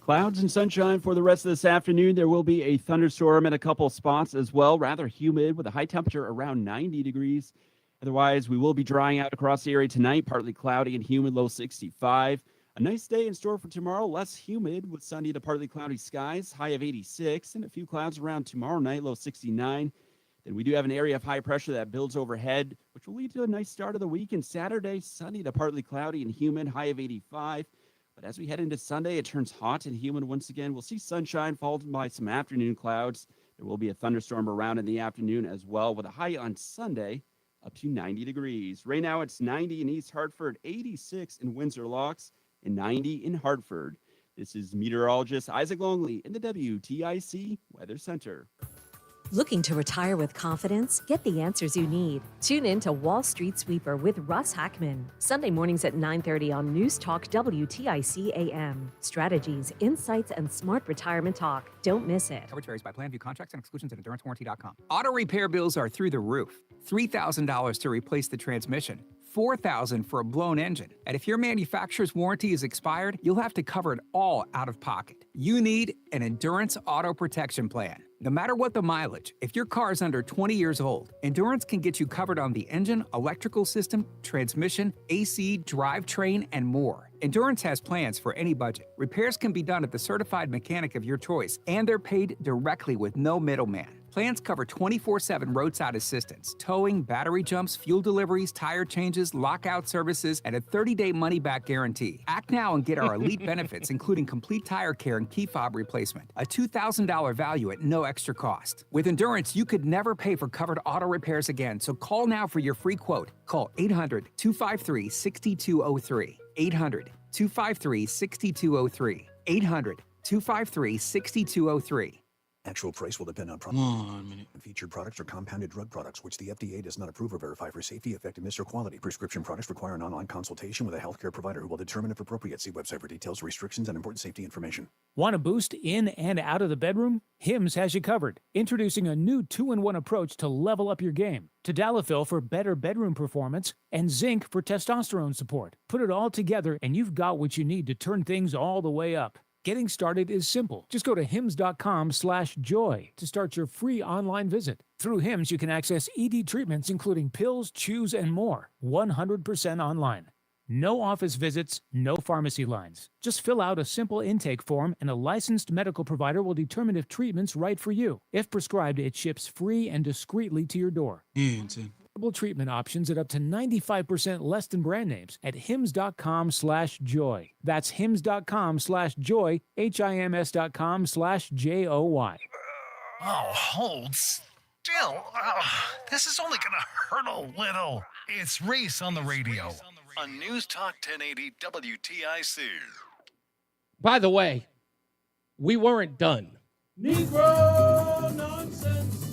Clouds and sunshine for the rest of this afternoon. There will be a thunderstorm in a couple spots as well. Rather humid with a high temperature around 90 degrees. Otherwise, we will be drying out across the area tonight. Partly cloudy and humid, low 65. A nice day in store for tomorrow. Less humid with sunny to partly cloudy skies. High of 86 and a few clouds around tomorrow night, low 69. Then we do have an area of high pressure that builds overhead, which will lead to a nice start of the week. And Saturday, sunny to partly cloudy and humid, high of 85. But as we head into Sunday, it turns hot and humid once again. We'll see sunshine followed by some afternoon clouds. There will be a thunderstorm around in the afternoon as well, with a high on Sunday up to 90 degrees. Right now, it's 90 in East Hartford, 86 in Windsor Locks, and 90 in Hartford. This is meteorologist Isaac Longley in the WTIC Weather Center. Looking to retire with confidence? Get the answers you need. Tune in to Wall Street Sweeper with Russ Hackman. Sunday mornings at 9:30 on NewsTalk WTIC AM. Strategies, insights, and smart retirement talk. Don't miss it. Coverage varies by plan. View contracts and exclusions at endurancewarranty.com. Auto repair bills are through the roof. $3,000 to replace the transmission. $4,000 for a blown engine. And if your manufacturer's warranty is expired, you'll have to cover it all out of pocket. You need an Endurance Auto Protection Plan. No matter what the mileage, if your car is under 20 years old, Endurance can get you covered on the engine, electrical system, transmission, AC, drivetrain, and more. Endurance has plans for any budget. Repairs can be done at the certified mechanic of your choice, and they're paid directly with no middleman. Plans cover 24/7 roadside assistance, towing, battery jumps, fuel deliveries, tire changes, lockout services, and a 30-day money-back guarantee. Act now and get our elite benefits, including complete tire care and key fob replacement. A $2,000 value at no extra cost. With Endurance, you could never pay for covered auto repairs again, so call now for your free quote. Call 800-253-6203. 800-253-6203. 800-253-6203. Actual price will depend on product. 1 minute. Featured products are compounded drug products, which the FDA does not approve or verify for safety, effectiveness, or quality. Prescription products require an online consultation with a healthcare provider who will determine if appropriate. See website for details, restrictions, and important safety information. Want a boost in and out of the bedroom? Hims has you covered. Introducing a new 2-in-1 approach to level up your game. Tadalafil for better bedroom performance and zinc for testosterone support. Put it all together and you've got what you need to turn things all the way up. Getting started is simple. Just go to hims.com/joy to start your free online visit. Through Hims, you can access ED treatments including pills, chews, and more. 100% online. No office visits, no pharmacy lines. Just fill out a simple intake form and a licensed medical provider will determine if treatment's right for you. If prescribed, it ships free and discreetly to your door. Treatment options at up to 95% less than brand names at hims.com/joy. That's hims.com/joy, HIMS.com/JOY. Oh, hold still. This is only going to hurt a little. It's Reese on the radio on NewsTalk 1080 WTIC. By the way, we weren't done. Negro nonsense.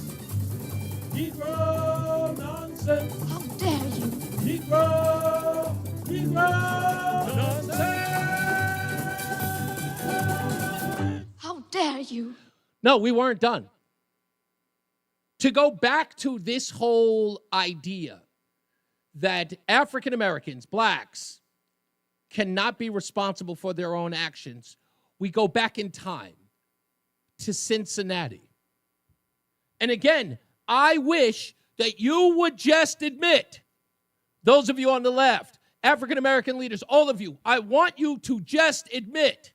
Negro nonsense. How dare you? Negro nonsense. How dare you? No, we weren't done. To go back to this whole idea that African Americans, blacks, cannot be responsible for their own actions, we go back in time to Cincinnati. And again, I wish that you would just admit, those of you on the left, African American leaders, all of you, I want you to just admit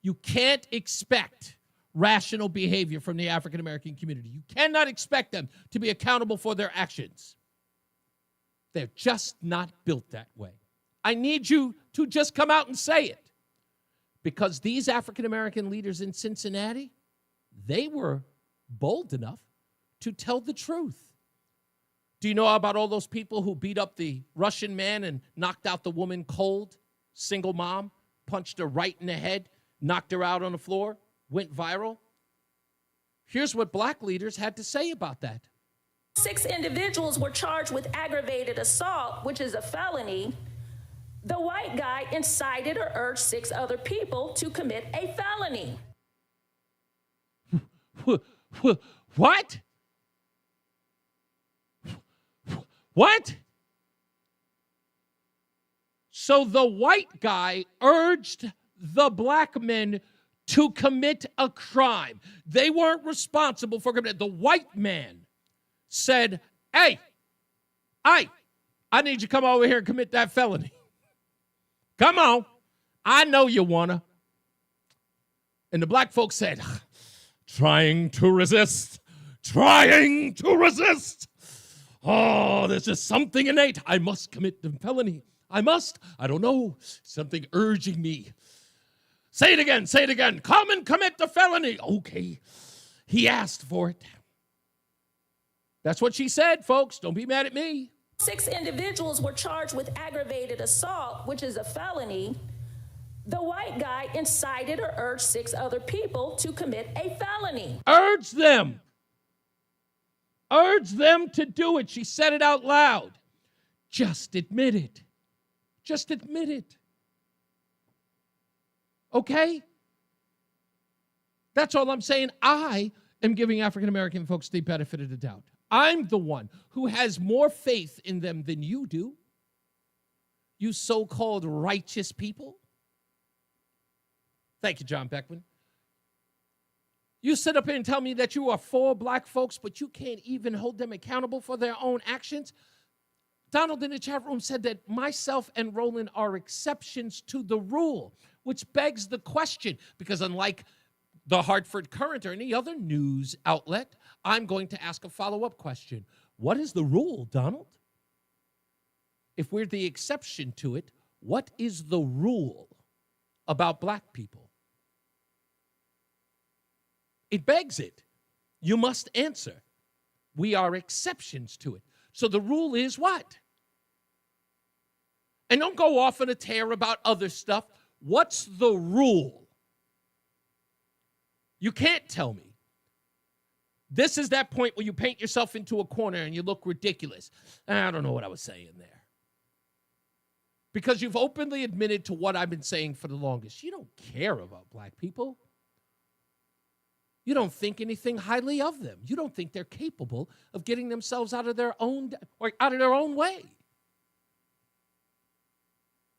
you can't expect rational behavior from the African American community. You cannot expect them to be accountable for their actions. They're just not built that way. I need you to just come out and say it. Because these African American leaders in Cincinnati, they were bold enough to tell the truth. Do you know about all those people who beat up the Russian man and knocked out the woman cold? Single mom, punched her right in the head, knocked her out on the floor, went viral. Here's what black leaders had to say about that. 6 individuals were charged with aggravated assault, which is a felony. The white guy incited or urged 6 other people to commit a felony. What? What? So the white guy urged the black men to commit a crime. They weren't responsible for committing. The white man said, hey, I need you to come over here and commit that felony. Come on. I know you wanna. And the black folks said, trying to resist. Oh, there's just something innate. I must commit the felony. I don't know. Something urging me. Say it again. Come and commit the felony. Okay. He asked for it. That's what she said, folks. Don't be mad at me. 6 individuals were charged with aggravated assault, which is a felony. The white guy incited or urged 6 other people to commit a felony. Urge them to do it. She said it out loud. Just admit it. Okay? That's all I'm saying. I am giving African American folks the benefit of the doubt. I'm the one who has more faith in them than you do. You so-called righteous people. Thank you, John Beckman. You sit up here and tell me that you are for black folks, but you can't even hold them accountable for their own actions. Donald in the chat room said that myself and Roland are exceptions to the rule, which begs the question, because unlike the Hartford Courant or any other news outlet, I'm going to ask a follow-up question. What is the rule, Donald? If we're the exception to it, what is the rule about black people? It begs it. You must answer. We are exceptions to it. So the rule is what? And don't go off on a tear about other stuff. What's the rule? You can't tell me. This is that point where you paint yourself into a corner and you look ridiculous. I don't know what I was saying there. Because you've openly admitted to what I've been saying for the longest. You don't care about black people. You don't think anything highly of them. You don't think they're capable of getting themselves out of their own way.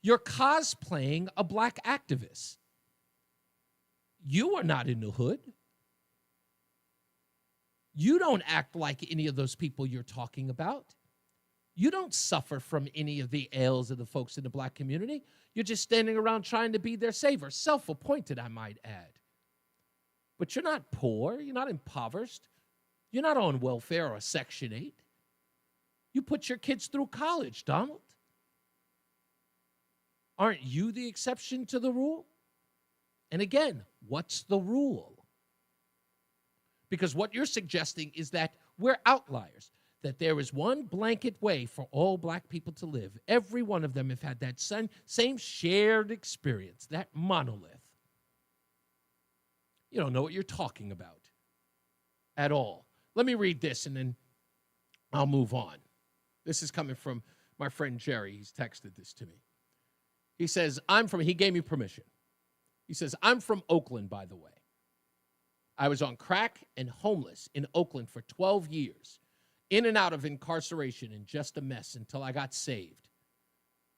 You're cosplaying a black activist. You are not in the hood. You don't act like any of those people you're talking about. You don't suffer from any of the ails of the folks in the black community. You're just standing around trying to be their savior. Self-appointed, I might add. But you're not poor. You're not impoverished. You're not on welfare or Section 8. You put your kids through college, Donald. Aren't you the exception to the rule? And again, what's the rule? Because what you're suggesting is that we're outliers, that there is one blanket way for all black people to live. Every one of them have had that same shared experience, that monolith. You don't know what you're talking about at all. Let me read this and then I'll move on. This is coming from my friend Jerry. He's texted this to me. He says, he gave me permission. He says, I'm from Oakland, by the way. I was on crack and homeless in Oakland for 12 years, in and out of incarceration and just a mess until I got saved.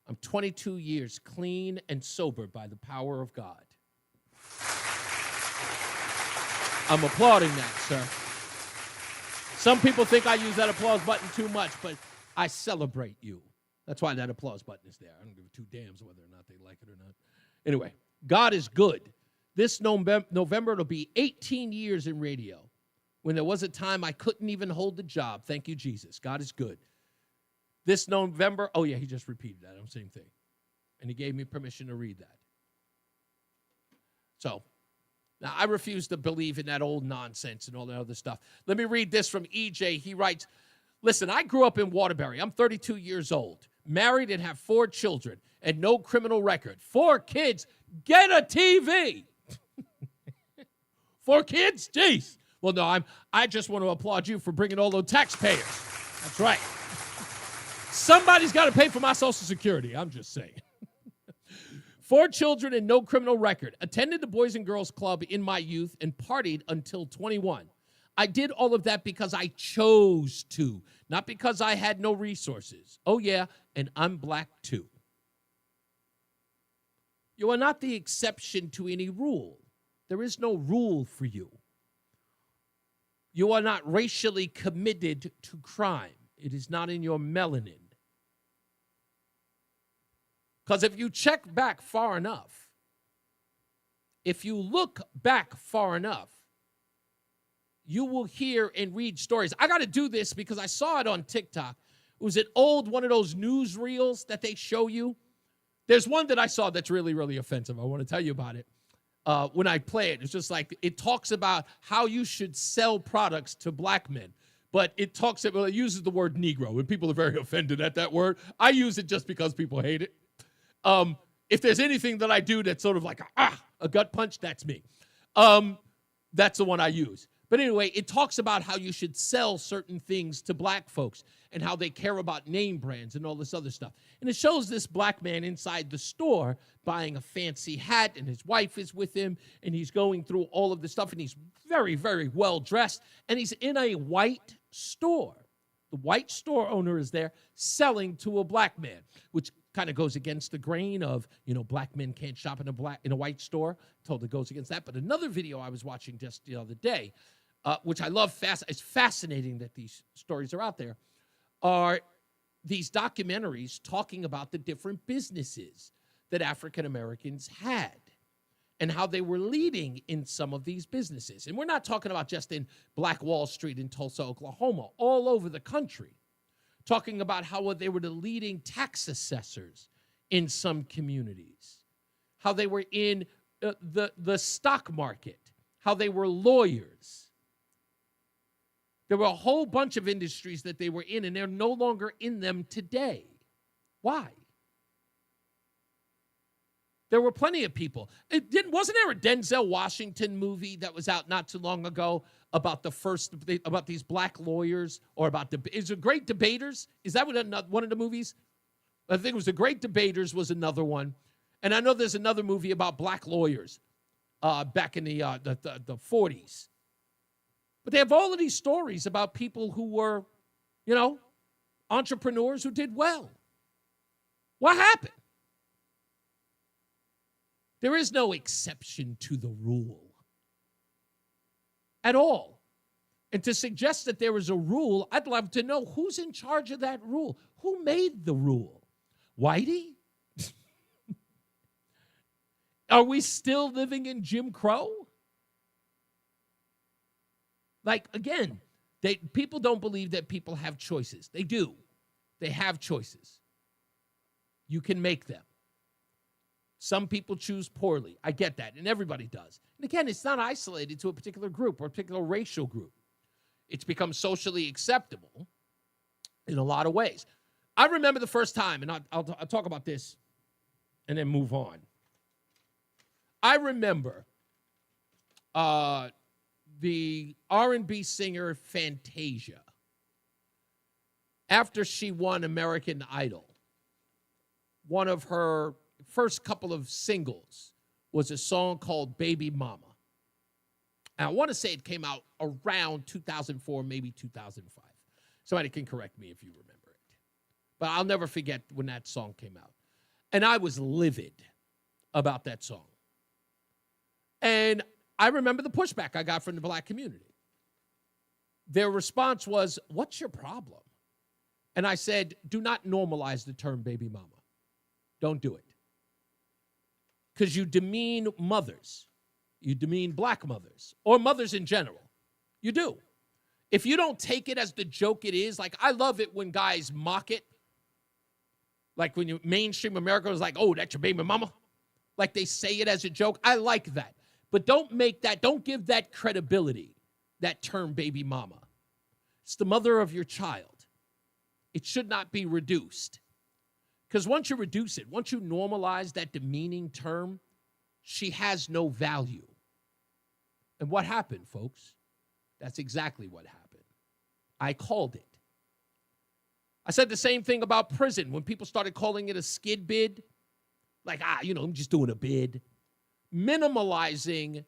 I'm 22 years clean and sober by the power of God. I'm applauding that, sir. Some people think I use that applause button too much, but I celebrate you. That's why that applause button is there. I don't give two damns whether or not they like it or not. Anyway, God is good. This November, it'll be 18 years in radio. When there was a time I couldn't even hold the job. Thank you, Jesus. God is good. This November, oh yeah, he just repeated that. Same thing. And he gave me permission to read that. So, now I refuse to believe in that old nonsense and all that other stuff. Let me read this from EJ. He writes, listen, I grew up in Waterbury. I'm 32 years old, married and have 4 children and no criminal record. 4 kids, get a TV. 4 kids? Jeez. Well, no, I just want to applaud you for bringing all those taxpayers. That's right. Somebody's got to pay for my Social Security. I'm just saying. 4 children and no criminal record. Attended the Boys and Girls Club in my youth and partied until 21. I did all of that because I chose to, not because I had no resources. Oh, yeah, and I'm black too. You are not the exception to any rule. There is no rule for you. You are not racially committed to crime. It is not in your melanin. Because if you check back far enough, if you look back far enough, you will hear and read stories. I got to do this because I saw it on TikTok. It was an old one of those news reels that they show you. There's one that I saw that's really, really offensive. I want to tell you about it. When I play it, it's just like it talks about how you should sell products to black men. But it uses the word Negro, and people are very offended at that word. I use it just because people hate it. If there's anything that I do that's sort of like a gut punch, that's me. That's the one I use. But anyway, it talks about how you should sell certain things to black folks and how they care about name brands and all this other stuff. And it shows this black man inside the store buying a fancy hat, and his wife is with him, and he's going through all of this stuff, and he's very, very well dressed, and he's in a white store. The white store owner is there selling to a black man, which kind of goes against the grain of, black men can't shop in a white store. Totally goes against that. But another video I was watching just the other day, which I love, it's fascinating that these stories are out there, are these documentaries talking about the different businesses that African Americans had and how they were leading in some of these businesses. And we're not talking about just in Black Wall Street in Tulsa, Oklahoma, all over the country. Talking about how they were the leading tax assessors in some communities, how they were in the stock market, how they were lawyers. There were a whole bunch of industries that they were in, and they're no longer in them today. Why? There were plenty of people. Wasn't there a Denzel Washington movie that was out not too long ago about about these black lawyers, or about is it Great Debaters? Is that one of the movies? I think it was The Great Debaters was another one, and I know there's another movie about black lawyers back in the 40s. But they have all of these stories about people who were, entrepreneurs who did well. What happened? There is no exception to the rule at all. And to suggest that there is a rule, I'd love to know who's in charge of that rule. Who made the rule? Whitey? Are we still living in Jim Crow? Like, again, people don't believe that people have choices. They do. They have choices. You can make them. Some people choose poorly. I get that, and everybody does. And again, it's not isolated to a particular group or a particular racial group. It's become socially acceptable in a lot of ways. I remember the first time, and I'll talk about this and then move on. I remember the R&B singer Fantasia, after she won American Idol, one of her first couple of singles was a song called Baby Mama. And I want to say it came out around 2004, maybe 2005. Somebody can correct me if you remember it. But I'll never forget when that song came out. And I was livid about that song. And I remember the pushback I got from the black community. Their response was, "What's your problem?" And I said, do not normalize the term baby mama. Don't do it. Because you demean mothers. You demean black mothers, or mothers in general. You do. If you don't take it as the joke it is, like I love it when guys mock it. Like when mainstream America was like, "Oh, that's your baby mama." Like they say it as a joke. I like that. But don't give that credibility, that term baby mama. It's the mother of your child. It should not be reduced. Because once you reduce it, once you normalize that demeaning term, she has no value. And what happened, folks? That's exactly what happened. I called it. I said the same thing about prison when people started calling it a skid bid. Like, I'm just doing a bid. Minimalizing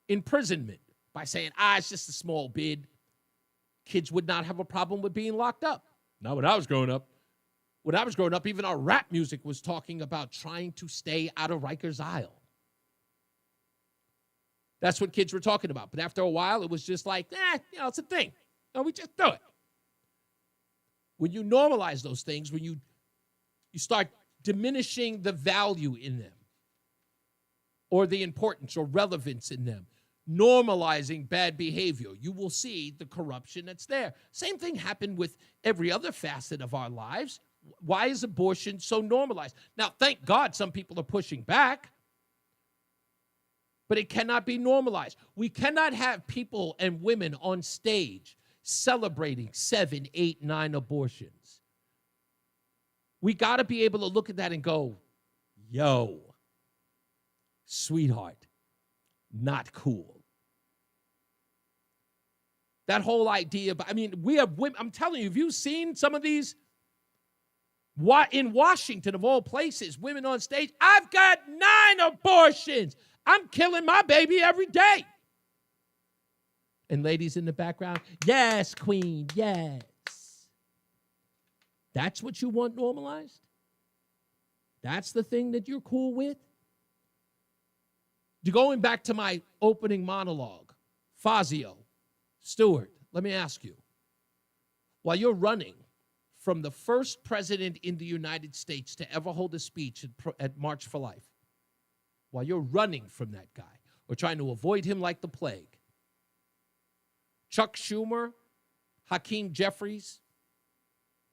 imprisonment by saying, it's just a small bid. Kids would not have a problem with being locked up. Not when I was growing up. When I was growing up, even our rap music was talking about trying to stay out of Rikers Isle. That's what kids were talking about. But after a while, it was just like, it's a thing. No, we just do it. When you normalize those things, when you start diminishing the value in them or the importance or relevance in them, normalizing bad behavior, you will see the corruption that's there. Same thing happened with every other facet of our lives. Why is abortion so normalized? Now, thank God some people are pushing back, but it cannot be normalized. We cannot have people and women on stage celebrating 7, 8, 9 abortions. We got to be able to look at that and go, yo, sweetheart, not cool. That whole idea, we have women, I'm telling you, have you seen some of these? In Washington, of all places, women on stage, I've got 9 abortions. I'm killing my baby every day. And ladies in the background, yes, queen, yes. That's what you want normalized? That's the thing that you're cool with? Going back to my opening monologue, Fazio, Stewart, let me ask you, while you're running from the first president in the United States to ever hold a speech at March for Life, while you're running from that guy or trying to avoid him like the plague, Chuck Schumer, Hakeem Jeffries,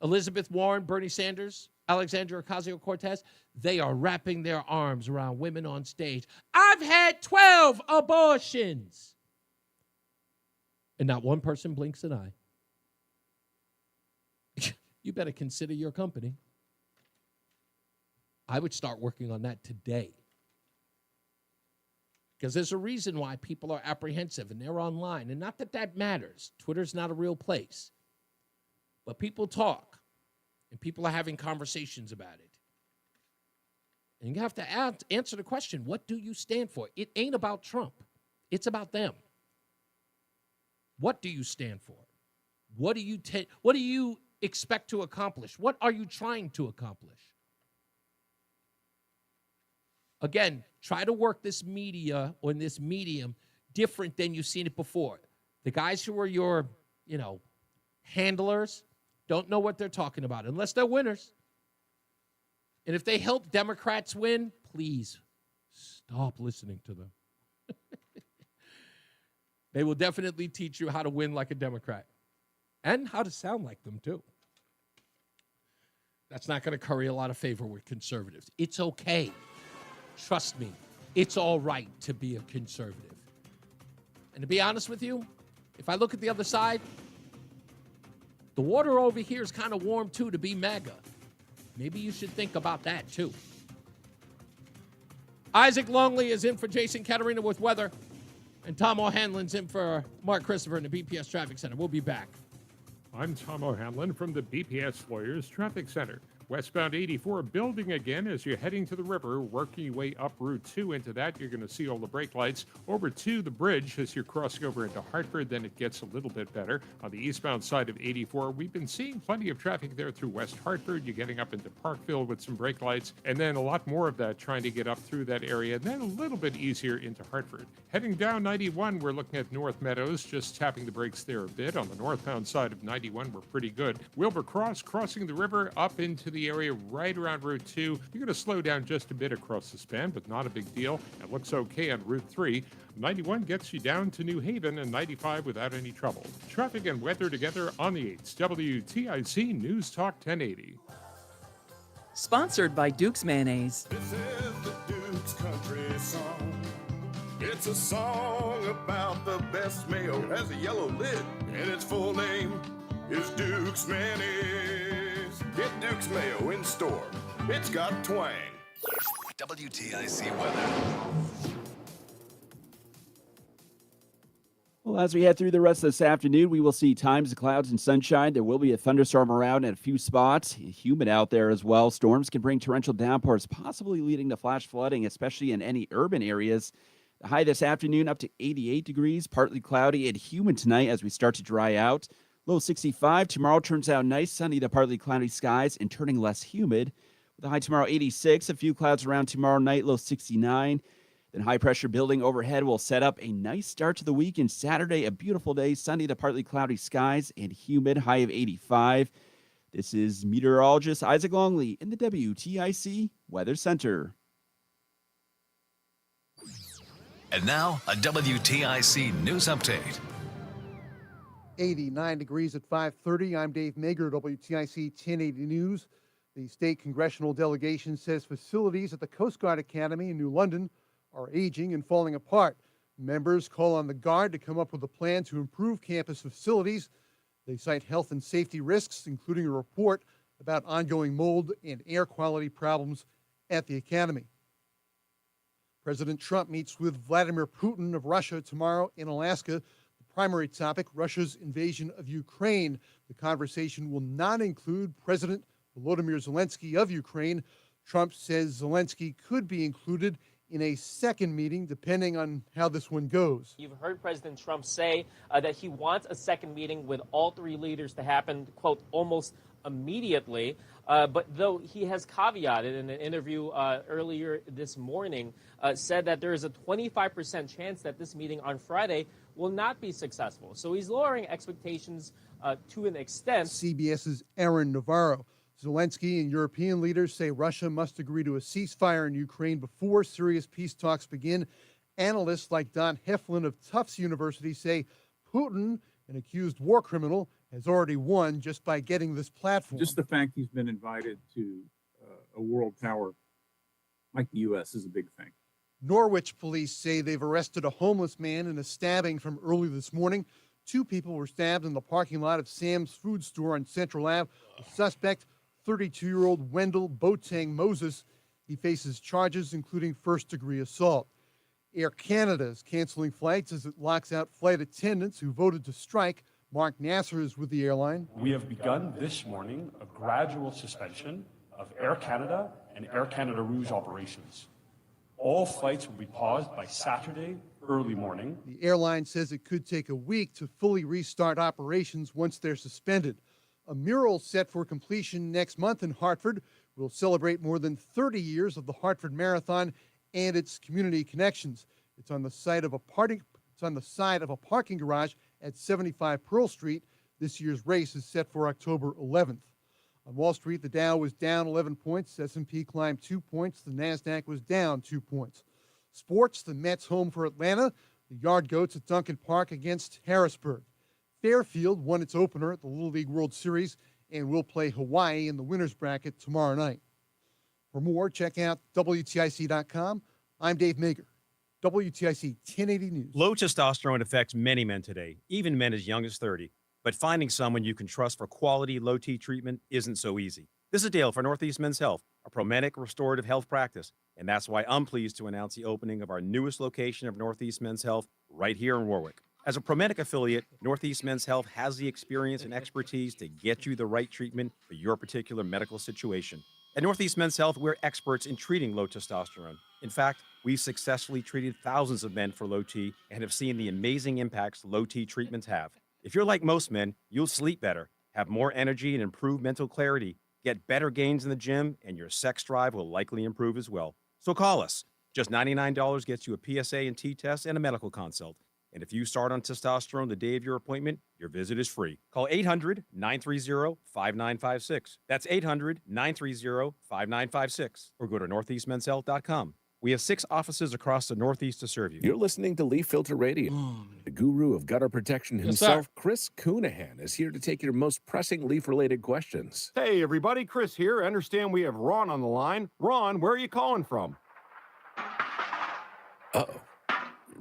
Elizabeth Warren, Bernie Sanders, Alexandria Ocasio-Cortez, they are wrapping their arms around women on stage. I've had 12 abortions. And not one person blinks an eye. You better consider your company. I would start working on that today. Because there's a reason why people are apprehensive and they're online. And not that that matters. Twitter's not a real place. But people talk. And people are having conversations about it. And you have to answer the question, what do you stand for? It ain't about Trump. It's about them. What do you stand for? What do you expect to accomplish? What are you trying to accomplish? Again, try to work this media or this medium different than you've seen it before. The guys who are your, handlers don't know what they're talking about unless they're winners. And if they help Democrats win, please stop listening to them. They will definitely teach you how to win like a Democrat and how to sound like them, too. That's not going to curry a lot of favor with conservatives. It's okay. Trust me, it's all right to be a conservative. And to be honest with you, if I look at the other side, the water over here is kind of warm, too, to be MAGA. Maybe you should think about that, too. Isaac Longley is in for Jason Katerina with weather, and Tom O'Hanlon's in for Mark Christopher in the BPS Traffic Center. We'll be back. I'm Tom O'Hanlon from the BPS Lawyers Traffic Center. Westbound 84 building again as you're heading to the river, working your way up Route 2 into that. You're going to see all the brake lights over to the bridge as you're crossing over into Hartford. Then it gets a little bit better. On the eastbound side of 84, we've been seeing plenty of traffic there through West Hartford. You're getting up into Parkville with some brake lights, and then a lot more of that trying to get up through that area, and then a little bit easier into Hartford. Heading down 91, we're looking at North Meadows, just tapping the brakes there a bit. On the northbound side of 91, we're pretty good. Wilbur Cross crossing the river up into the area right around Route 2. You're going to slow down just a bit across the span, but not a big deal. It looks okay on Route 3. 91 gets you down to New Haven and 95 without any trouble. Traffic and weather together on the 8s. WTIC News Talk 1080. Sponsored by Duke's Mayonnaise. This is the Duke's Country Song. It's a song about the best mayo. Has a yellow lid, and its full name is Duke's Mayonnaise. Get Duke's Mayo in store. It's got twang. WTIC weather. Well, as we head through the rest of this afternoon, we will see times of clouds and sunshine. There will be a thunderstorm around at a few spots. Humid out there as well. Storms can bring torrential downpours, possibly leading to flash flooding, especially in any urban areas. The high this afternoon up to 88 degrees, partly cloudy and humid tonight as we start to dry out. Low 65. Tomorrow turns out nice, sunny to partly cloudy skies and turning less humid. With a high tomorrow 86. A few clouds around tomorrow night, low 69. Then high-pressure building overhead will set up a nice start to the week. And Saturday, a beautiful day, sunny to partly cloudy skies and humid, high of 85. This is meteorologist Isaac Longley in the WTIC Weather Center. And now, a WTIC news update. 89 degrees at 5:30. I'm Dave Mager, WTIC 1080 News. The state congressional delegation says facilities at the Coast Guard Academy in New London are aging and falling apart. Members call on the Guard to come up with a plan to improve campus facilities. They cite health and safety risks, including a report about ongoing mold and air quality problems at the academy. President Trump meets with Vladimir Putin of Russia tomorrow in Alaska. The primary topic, Russia's invasion of Ukraine. The conversation will not include President Volodymyr Zelensky of Ukraine. Trump says Zelensky could be included in a second meeting, depending on how this one goes. You've heard President Trump say that he wants a second meeting with all three leaders to happen, quote, almost immediately. But though he has caveated in an interview earlier this morning, said that there is a 25% chance that this meeting on Friday will not be successful. So he's lowering expectations to an extent. CBS's Aaron Navarro. Zelensky and European leaders say Russia must agree to a ceasefire in Ukraine before serious peace talks begin. Analysts like Don Heflin of Tufts University say Putin, an accused war criminal, has already won just by getting this platform. Just the fact he's been invited to a world power like the U.S. is a big thing. Norwich police say they've arrested a homeless man in a stabbing from early this morning. 2 people were stabbed in the parking lot of Sam's Food Store on Central Ave. The suspect, 32-year-old Wendell Boateng Moses. He faces charges including first-degree assault. Air Canada is canceling flights as it locks out flight attendants who voted to strike. Mark Nasser is with the airline. We have begun this morning a gradual suspension of Air Canada and Air Canada Rouge operations. All flights will be paused by Saturday early morning. The airline says it could take a week to fully restart operations once they're suspended. A mural set for completion next month in Hartford will celebrate more than 30 years of the Hartford Marathon and its community connections. It's on the side of a parking garage at 75 Pearl Street. This year's race is set for October 11th. On Wall Street, the Dow was down 11 points. S&P climbed 2 points. The NASDAQ was down 2 points. Sports, the Mets home for Atlanta. The Yard Goats at Duncan Park against Harrisburg. Fairfield won its opener at the Little League World Series and will play Hawaii in the winner's bracket tomorrow night. For more, check out WTIC.com. I'm Dave Mager, WTIC 1080 News. Low testosterone affects many men today, even men as young as 30. But finding someone you can trust for quality low T treatment isn't so easy. This is Dale for Northeast Men's Health, a Promedic restorative health practice. And that's why I'm pleased to announce the opening of our newest location of Northeast Men's Health right here in Warwick. As a Promedic affiliate, Northeast Men's Health has the experience and expertise to get you the right treatment for your particular medical situation. At Northeast Men's Health, we're experts in treating low testosterone. In fact, we've successfully treated thousands of men for low T and have seen the amazing impacts low T treatments have. If you're like most men, you'll sleep better, have more energy and improve mental clarity, get better gains in the gym, and your sex drive will likely improve as well. So call us. Just $99 gets you a PSA and T test and a medical consult. And if you start on testosterone the day of your appointment, your visit is free. Call 800-930-5956. That's 800-930-5956. Or go to northeastmenshealth.com. We have 6 offices across the Northeast to serve you. You're listening to Leaf Filter Radio. The guru of gutter protection himself, Chris Coonahan, is here to take your most pressing leaf-related questions. Hey, everybody. Chris here. I understand we have Ron on the line. Ron, where are you calling from? Uh-oh.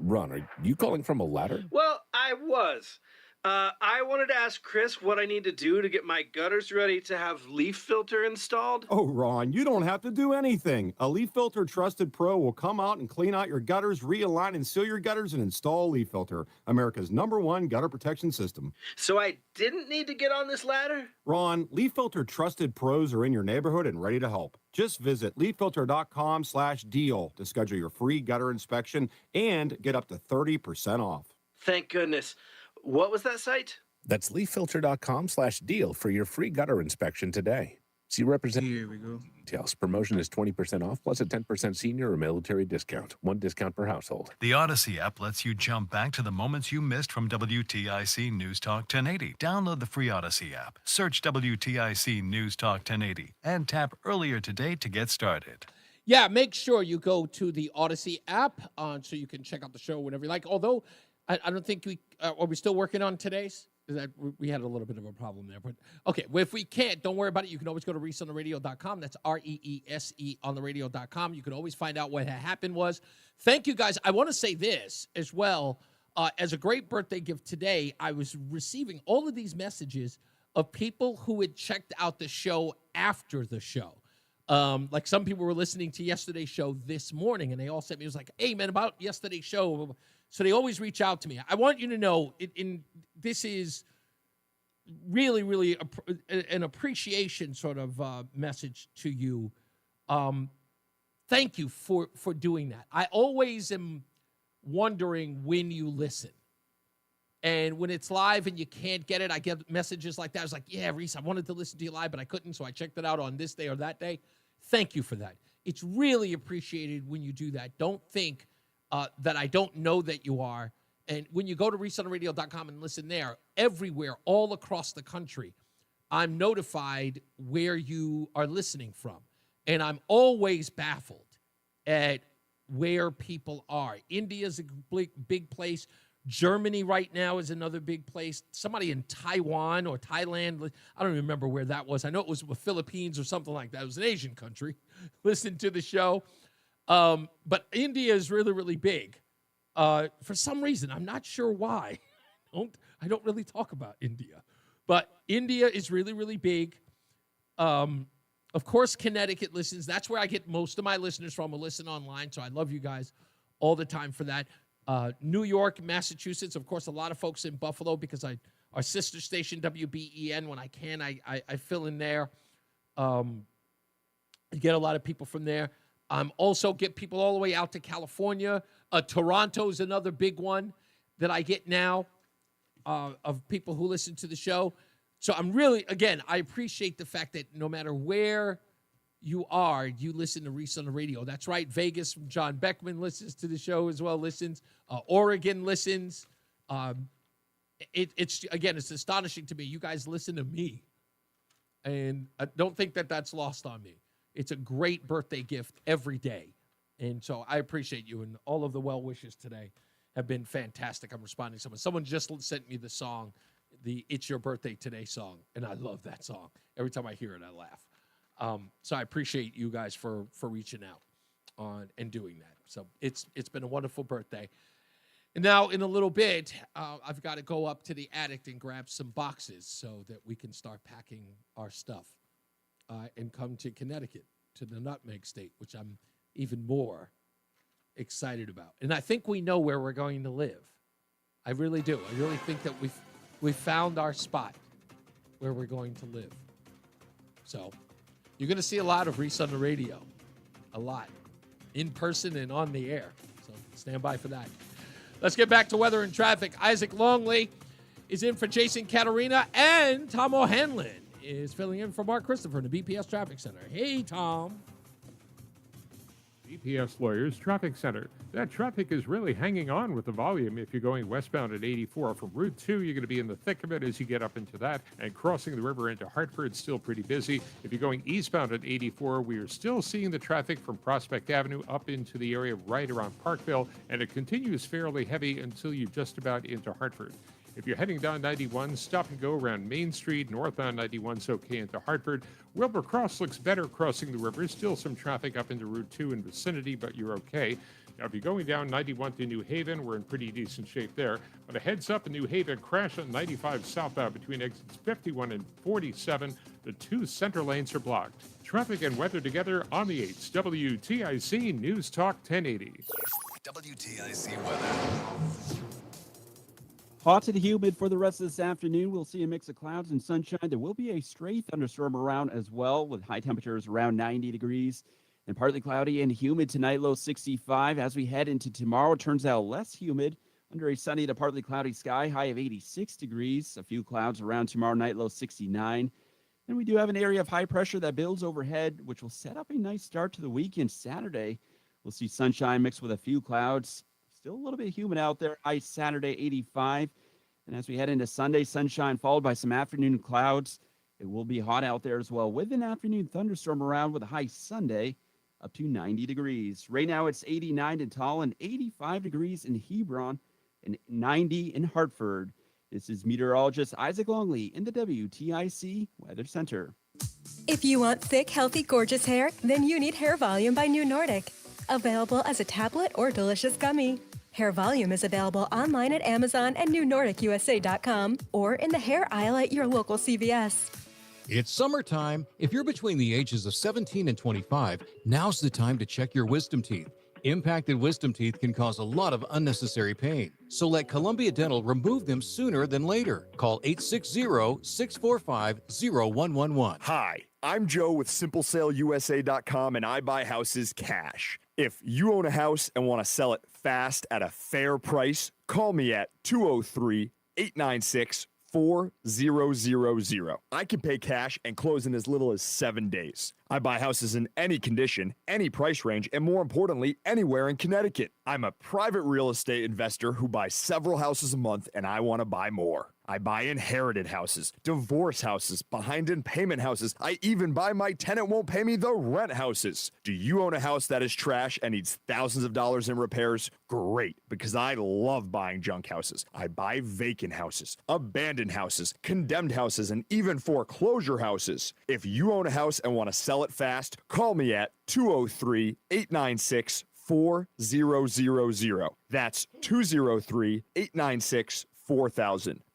Ron, are you calling from a ladder? Well, I was. I wanted to ask Chris what I need to do to get my gutters ready to have leaf filter installed. Oh, Ron, you don't have to do anything. A Leaf Filter Trusted Pro will come out and clean out your gutters, realign and seal your gutters, and install Leaf Filter, America's #1 gutter protection system. So I didn't need to get on this ladder? Ron, Leaf Filter Trusted Pros are in your neighborhood and ready to help. Just visit leaffilter.com/deal to schedule your free gutter inspection and get up to 30% off. Thank goodness. What was that site? That's leaffilter.com/deal for your free gutter inspection today. See representative. Here we go. Details. Promotion is 20% off plus a 10% senior or military discount. One discount per household. The Odyssey app lets you jump back to the moments you missed from WTIC News Talk 1080. Download the free Odyssey app, search WTIC News Talk 1080, and tap earlier today to get started. Yeah, make sure you go to the Odyssey app so you can check out the show whenever you like. Although, I don't think are we still working on today's? We had a little bit of a problem there, but okay. Well, if we can't, don't worry about it. You can always go to reeseontheradio.com. That's REESE on the radio.com. You can always find out what happened was. Thank you, guys. I want to say this as well. As a great birthday gift today, I was receiving all of these messages of people who had checked out the show after the show. Like some people were listening to yesterday's show this morning, and they all sent me, it was like, hey, man, about yesterday's show. So they always reach out to me. I want you to know, this is really, really an appreciation sort of message to you. Thank you for doing that. I always am wondering when you listen. And when it's live and you can't get it, I get messages like that. I was like, yeah, Reese, I wanted to listen to you live, but I couldn't, so I checked it out on this day or that day. Thank you for that. It's really appreciated when you do that. Don't think that I don't know that you are. And when you go to reeseontheradio.com and listen there, everywhere, all across the country, I'm notified where you are listening from. And I'm always baffled at where people are. India's a big place. Germany right now is another big place. Somebody in Taiwan or Thailand, I don't even remember where that was. I know it was the Philippines or something like that. It was an Asian country. Listen to the show. But India is really, really big. For some reason, I'm not sure why. I don't really talk about India. But India is really, really big. Of course, Connecticut listens. That's where I get most of my listeners from. I listen online, so I love you guys all the time for that. New York, Massachusetts, of course, a lot of folks in Buffalo because our sister station, WBEN, when I can, I fill in there. I get a lot of people from there. Also get people all the way out to California. Toronto's another big one that I get now of people who listen to the show. So I'm really, again, I appreciate the fact that no matter where you are, you listen to Reese on the radio. That's right. Vegas, John Beckman listens to the show as well, listens. Oregon listens. It's astonishing to me. You guys listen to me. And I don't think that that's lost on me. It's a great birthday gift every day. And so I appreciate you. And all of the well wishes today have been fantastic. I'm responding to someone. Someone just sent me the song, the It's Your Birthday Today song. And I love that song. Every time I hear it, I laugh. So I appreciate you guys for reaching out and doing that. So it's been a wonderful birthday. And now in a little bit, I've got to go up to the attic and grab some boxes so that we can start packing our stuff and come to Connecticut, to the Nutmeg State, which I'm even more excited about. And I think we know where we're going to live. I really do. I really think that we've found our spot where we're going to live. So you're going to see a lot of Reese on the radio. A lot. In person and on the air. So stand by for that. Let's get back to weather and traffic. Isaac Longley is in for Jason Caterina, and Tom O'Hanlon is filling in for Mark Christopher in the BPS Traffic Center. Hey, Tom. BPS Lawyers Traffic Center. That traffic is really hanging on with the volume. If you're going westbound at 84 from Route 2, you're going to be in the thick of it as you get up into that. And crossing the river into Hartford, still pretty busy. If you're going eastbound at 84, we are still seeing the traffic from Prospect Avenue up into the area right around Parkville, and it continues fairly heavy until you're just about into Hartford. If you're heading down 91, stop and go around Main Street. Northbound 91's okay into Hartford. Wilbur Cross looks better crossing the river. Still some traffic up into Route 2 and vicinity, but you're okay. Now, if you're going down 91 to New Haven, we're in pretty decent shape there. But a heads up in New Haven, crash on 95 southbound between exits 51 and 47. The two center lanes are blocked. Traffic and weather together on the 8th. WTIC News Talk 1080. WTIC weather. Hot and humid for the rest of this afternoon. We'll see a mix of clouds and sunshine. There will be a stray thunderstorm around as well, with high temperatures around 90 degrees. And partly cloudy and humid tonight, low 65. As we head into tomorrow, it turns out less humid under a sunny to partly cloudy sky, high of 86 degrees. A few clouds around tomorrow night, low 69. And we do have an area of high pressure that builds overhead, which will set up a nice start to the weekend. Saturday, we'll see sunshine mixed with a few clouds. Still a little bit humid out there. High Saturday, 85. And as we head into Sunday, sunshine followed by some afternoon clouds. It will be hot out there as well, with an afternoon thunderstorm around with a high Sunday up to 90 degrees. Right now, it's 89 in Tallinn, 85 degrees in Hebron, and 90 in Hartford. This is meteorologist Isaac Longley in the WTIC Weather Center. If you want thick, healthy, gorgeous hair, then you need Hair Volume by New Nordic. Available as a tablet or delicious gummy. Hair Volume is available online at Amazon and NewNordicUSA.com or in the hair aisle at your local CVS. It's summertime. If you're between the ages of 17 and 25, now's the time to check your wisdom teeth. Impacted wisdom teeth can cause a lot of unnecessary pain, so let Columbia Dental remove them sooner than later. Call 860-645-0111. Hi, I'm Joe with SimpleSaleUSA.com, and I buy houses cash. If you own a house and want to sell it fast at a fair price, call me at 203-896-4000. I can pay cash and close in as little as 7 days. I buy houses in any condition, any price range, and more importantly, anywhere in Connecticut. I'm a private real estate investor who buys several houses a month, and I want to buy more. I buy inherited houses, divorce houses, behind-in-payment houses. I even buy my tenant won't pay me the rent houses. Do you own a house that is trash and needs thousands of dollars in repairs? Great, because I love buying junk houses. I buy vacant houses, abandoned houses, condemned houses, and even foreclosure houses. If you own a house and want to sell it fast, call me at 203-896-4000. That's 203-896-4000.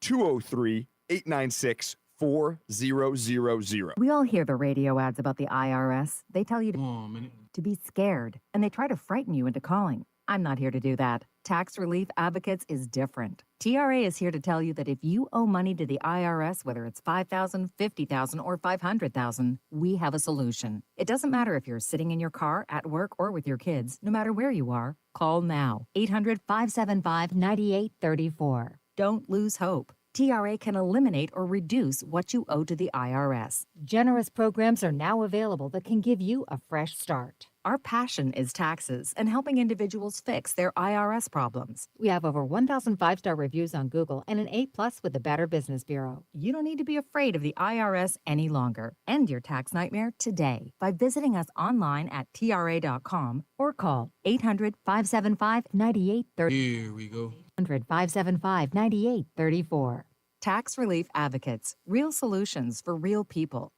203-896-4000. We all hear the radio ads about the IRS. They tell you to be scared, and they try to frighten you into calling. I'm not here to do that. Tax Relief Advocates is different. TRA is here to tell you that if you owe money to the IRS, whether it's $5,000, $50,000, or $500,000, we have a solution. It doesn't matter if you're sitting in your car, at work, or with your kids. No matter where you are, call now. 800-575-9834. Don't lose hope. TRA can eliminate or reduce what you owe to the IRS. Generous programs are now available that can give you a fresh start. Our passion is taxes and helping individuals fix their IRS problems. We have over 1,000 5-star reviews on Google and an A+ with the Better Business Bureau. You don't need to be afraid of the IRS any longer. End your tax nightmare today by visiting us online at TRA.com or call 800-575-9834. Here we go. 800-575-9834. Tax Relief Advocates. Real solutions for real people.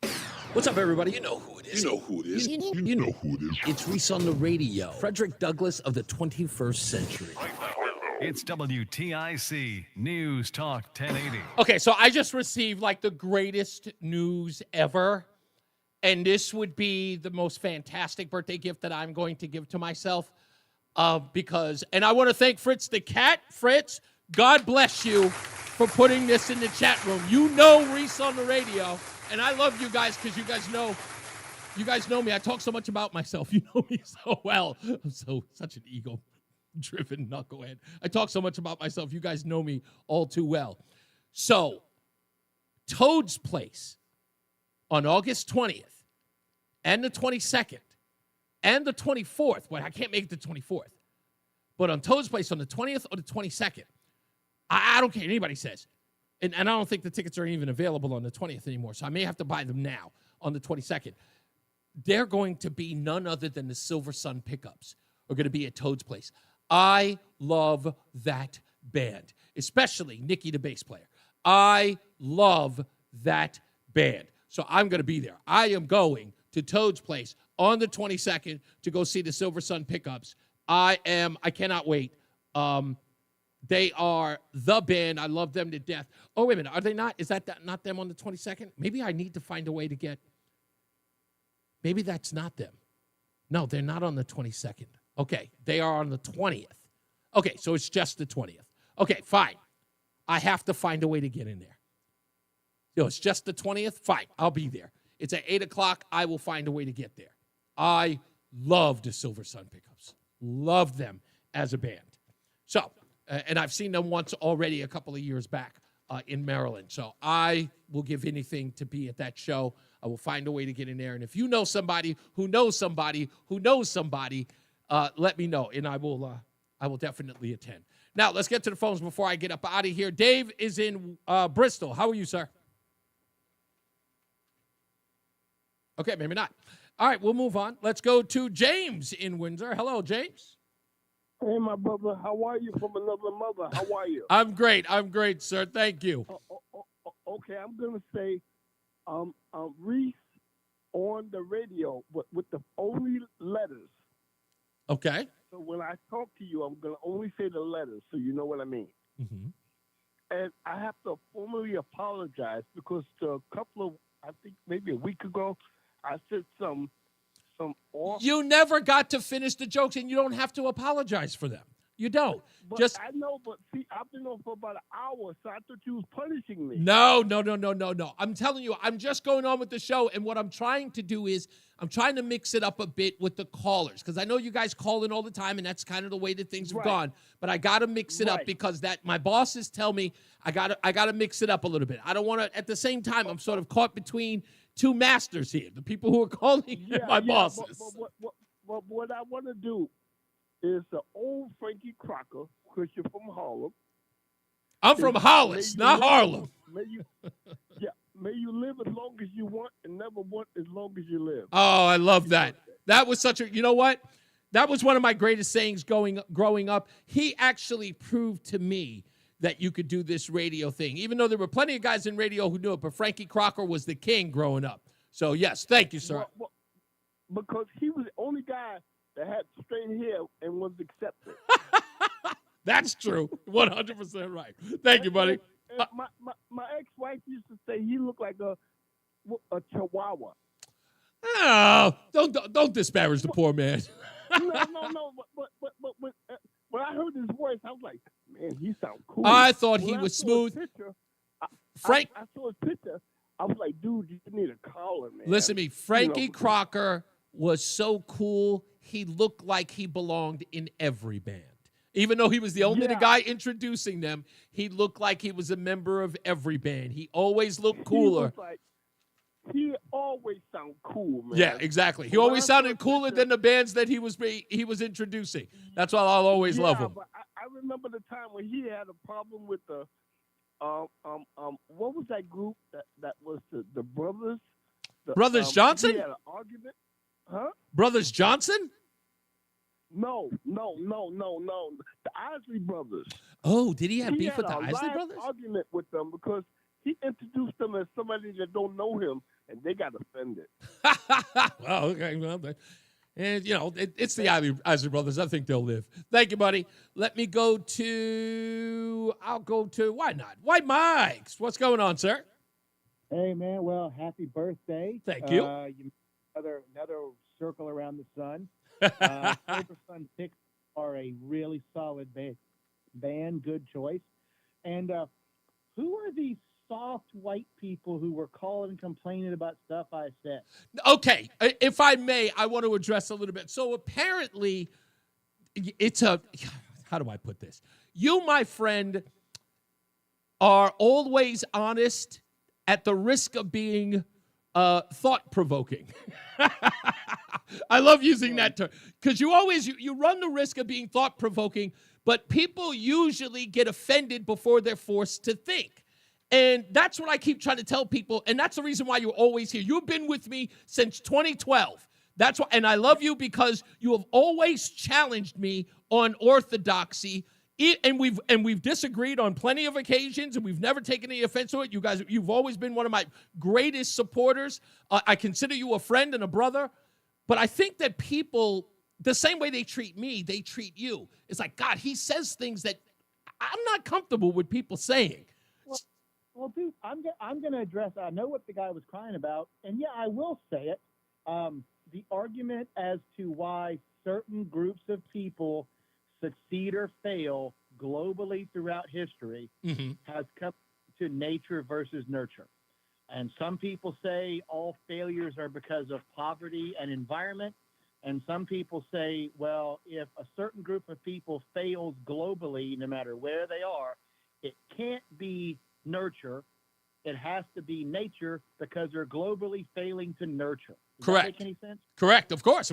What's up, everybody? You know who it is. You know who it is. You know who it is. It's Reese on the Radio. Frederick Douglass of the 21st century. It's WTIC News Talk 1080. Okay, so I just received like the greatest news ever. And this would be the most fantastic birthday gift that I'm going to give to myself. Because I want to thank Fritz the cat. Fritz, God bless you for putting this in the chat room. You know Reese on the Radio. And I love you guys because you guys know me. I talk so much about myself. You know me so well. I'm such an ego-driven knucklehead. I talk so much about myself. You guys know me all too well. So, Toad's Place on August 20th and the 22nd and the 24th. Well, I can't make it the 24th. But on Toad's Place on the 20th or the 22nd, I don't care what anybody says. And I don't think the tickets are even available on the 20th anymore, so I may have to buy them now on the 22nd. They're going to be none other than the Silver Sun Pickups are going to be at Toad's Place. I love that band, especially Nikki, the bass player. I love that band. So I'm going to be there. I am going to Toad's Place on the 22nd to go see the Silver Sun Pickups. I cannot wait. They are the band. I love them to death. Oh, wait a minute. Are they not? Is that not them on the 22nd? Maybe I need to find a way to get. Maybe that's not them. No, they're not on the 22nd. Okay, they are on the 20th. Okay, so it's just the 20th. Okay, fine. I have to find a way to get in there. It's just the 20th? Fine, I'll be there. It's at 8 o'clock. I will find a way to get there. I love the Silver Sun Pickups. Love them as a band. So, and I've seen them once already a couple of years back. in Maryland. So I will give anything to be at that show. I will find a way to get in there. And if you know somebody who knows somebody who knows somebody, let me know, and I will definitely attend. Now, let's get to the phones before I get up out of here. Dave is in Bristol. How are you, sir? Okay, maybe not. All right, we'll move on. Let's go to James in Windsor. Hello, James. Hey, my brother. How are you from another mother? How are you? I'm great, sir. Thank you. Okay, I'm going to say Reese on the radio with the only letters. Okay. So when I talk to you, I'm going to only say the letters so you know what I mean. Mm-hmm. And I have to formally apologize because a couple of, I think maybe a week ago, I said some off. You never got to finish the jokes, and you don't have to apologize for them. You don't. But Just I know, but see, I've been on for about an hour, so I thought you was punishing me. No. I'm telling you, I'm just going on with the show, and what I'm trying to do is I'm trying to mix it up a bit with the callers, because I know you guys call in all the time, and that's kind of the way that things have gone. But I got to mix it up because that my bosses tell me I got to mix it up a little bit. I don't want to. At the same time, I'm sort of caught between two masters here: the people who are calling and my bosses. But what I want to do is the old Frankie Crocker, because you're from Harlem. I'm from Hollis, not Harlem. May you live as long as you want and never want as long as you live. Oh, I love that. That was such a, you know what? That was one of my greatest sayings growing up. He actually proved to me that you could do this radio thing, even though there were plenty of guys in radio who knew it, but Frankie Crocker was the king growing up. So, yes, thank you, sir. Well, because he was the only guy that had straight hair and was accepted. That's true. 100% right. Thank you, buddy. And my ex-wife used to say he looked like a chihuahua. Oh, don't disparage the poor man. No. But when I heard his voice, I was like, man, he sounds cool. I thought he was smooth. Frank, I saw his picture. I was like, dude, you need a collar, man. Listen to me. Frankie Crocker was so cool. He looked like he belonged in every band. Even though he was the only the guy introducing them, he looked like he was a member of every band. He always looked cooler. He always sounded cool, man. Yeah, exactly. He always sounded cooler than the bands that he was introducing. That's why I'll always love him. But I remember the time when he had a problem with the what was that group that was the Brothers? Brothers Johnson? He had an argument. Huh? Brothers Johnson? No. The Isley Brothers. Oh, did he have beef with the Isley Brothers? Brothers? Argument with them because he introduced them as somebody that don't know him, and they got offended. Oh, okay. Well, and you know, it's the Isley Brothers. I think they'll live. Thank you, buddy. Let me go to. I'll go to. Why not? White Mike's. What's going on, sir? Hey, man. Well, happy birthday. Thank you. Another circle around the sun. Silver Sun Picks are a really solid band. Good choice. And who are these soft white people who were calling and complaining about stuff I said? Okay, if I may, I want to address a little bit. So apparently, it's a. How do I put this? You, my friend, are always honest at the risk of being thought-provoking. I love using that term because you run the risk of being thought-provoking, but people usually get offended before they're forced to think. And that's what I keep trying to tell people, and that's the reason why you're always here. You've been with me since 2012. That's why, and I love you because you have always challenged me on orthodoxy. And we've disagreed on plenty of occasions, and we've never taken any offense to it. You guys, you've always been one of my greatest supporters. I consider you a friend and a brother. But I think that people, the same way they treat me, they treat you. It's like, God, he says things that I'm not comfortable with people saying. Well, dude, I'm going to address. I know what the guy was crying about, and yeah, I will say it. The argument as to why certain groups of people succeed or fail globally throughout history has come to nature versus nurture. And some people say all failures are because of poverty and environment. And some people say, well, if a certain group of people fails globally, no matter where they are, it can't be nurture. It has to be nature because they're globally failing to nurture. Does Correct. that make any sense? Correct. Of course.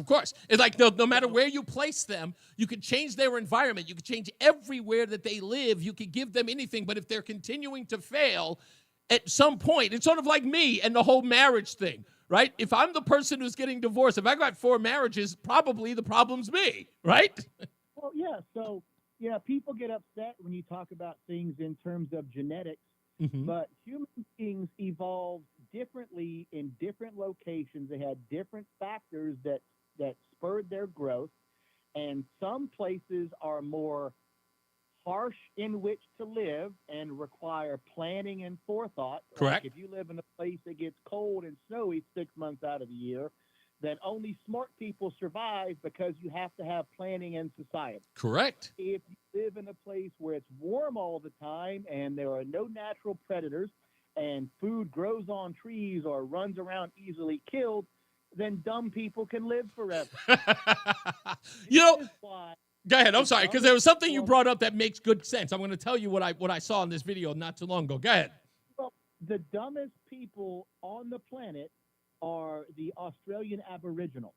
It's like no matter where you place them, you can change their environment. You can change everywhere that they live. You can give them anything. But if they're continuing to fail, at some point, it's sort of like me and the whole marriage thing, right? If I'm the person who's getting divorced, if I got 4 marriages, probably the problem's me, right? Well, yeah. So, people get upset when you talk about things in terms of genetics. Mm-hmm. But human beings evolved differently in different locations. They had different factors that spurred their growth. And some places are more harsh in which to live and require planning and forethought. Correct. Like if you live in a place that gets cold and snowy 6 months out of the year, then only smart people survive because you have to have planning and society. Correct. If you live in a place where it's warm all the time and there are no natural predators and food grows on trees or runs around easily killed, then dumb people can live forever. Go ahead. I'm sorry, because there was something you brought up that makes good sense. I'm going to tell you what I saw in this video not too long ago. Go ahead. Well, the dumbest people on the planet are the Australian Aboriginal.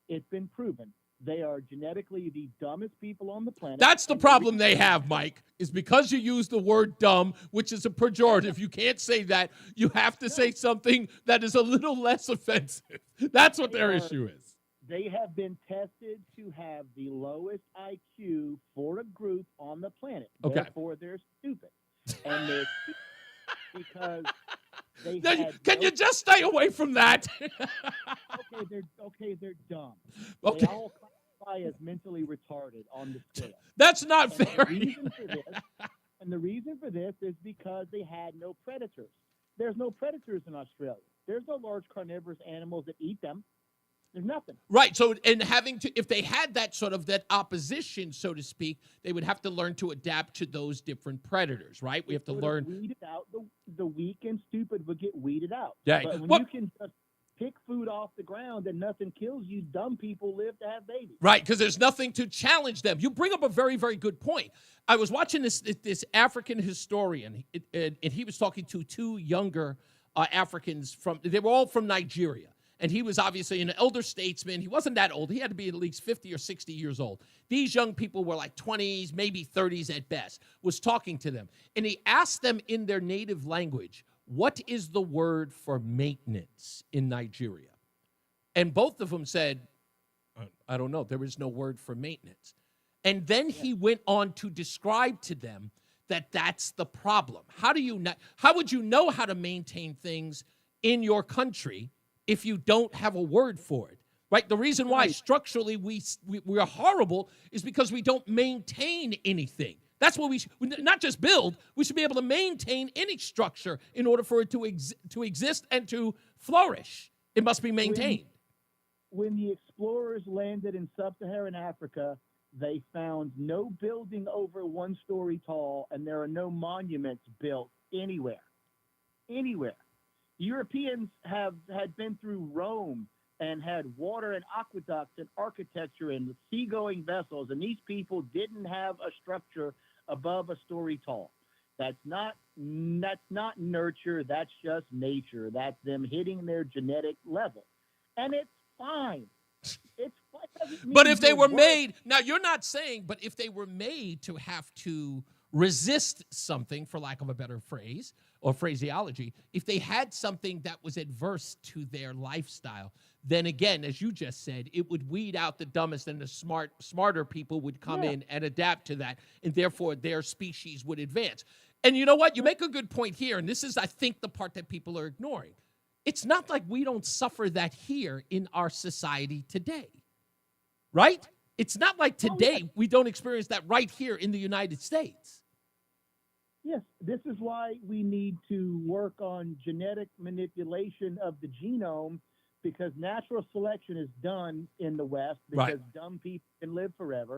It's been proven. They are genetically the dumbest people on the planet. That's the problem they have, Mike, is because you use the word dumb, which is a pejorative. You can't say that. You have to say something that is a little less offensive. That's what their issue is. They have been tested to have the lowest IQ for a group on the planet. Okay. Therefore, they're stupid. And they're stupid because they Can you just stay away from that? they're dumb. Okay. They all classify as mentally retarded on the scale. That's not fair. And the reason for this is because they had no predators. There's no predators in Australia. There's no large carnivorous animals that eat them. There's nothing. Right. So, and if they had that opposition, so to speak, they would have to learn to adapt to those different predators, right? We have to learn. Weeded out. The weak and stupid would get weeded out. Yeah. But when you can just pick food off the ground and nothing kills you, dumb people live to have babies. Right, because there's nothing to challenge them. You bring up a very, very good point. I was watching this African historian, and he was talking to 2 younger Africans they were all from Nigeria. And he was obviously an elder statesman. He wasn't that old. He had to be at least 50 or 60 years old. These young people were like 20s, maybe 30s at best, was talking to them. And he asked them in their native language, what is the word for maintenance in Nigeria? And both of them said, I don't know. There is no word for maintenance. And then he went on to describe to them that that's the problem. How would you know how to maintain things in your country if you don't have a word for it, right? The reason why structurally we are horrible is because we don't maintain anything. That's what we not just build, we should be able to maintain any structure in order for it to exist and to flourish. It must be maintained. When the explorers landed in sub-Saharan Africa, they found no building over 1 story tall, and there are no monuments built anywhere. Anywhere. Europeans had been through Rome and had water and aqueducts and architecture and seagoing vessels, and these people didn't have a structure above a story tall. That's not nurture. That's just nature. That's them hitting their genetic level, and it's fine. It's fine. But if they were made, now you're not saying, but if they were made to have to resist something, for lack of a better phrase or phraseology, if they had something that was adverse to their lifestyle, then again, as you just said, it would weed out the dumbest, and the smarter people would come in and adapt to that, and therefore their species would advance. And you know what? You make a good point here, and this is, I think, the part that people are ignoring. It's not like we don't suffer that here in our society today, right? It's not like today we don't experience that right here in the United States. Yes, this is why we need to work on genetic manipulation of the genome, because natural selection is done in the West because dumb people can live forever.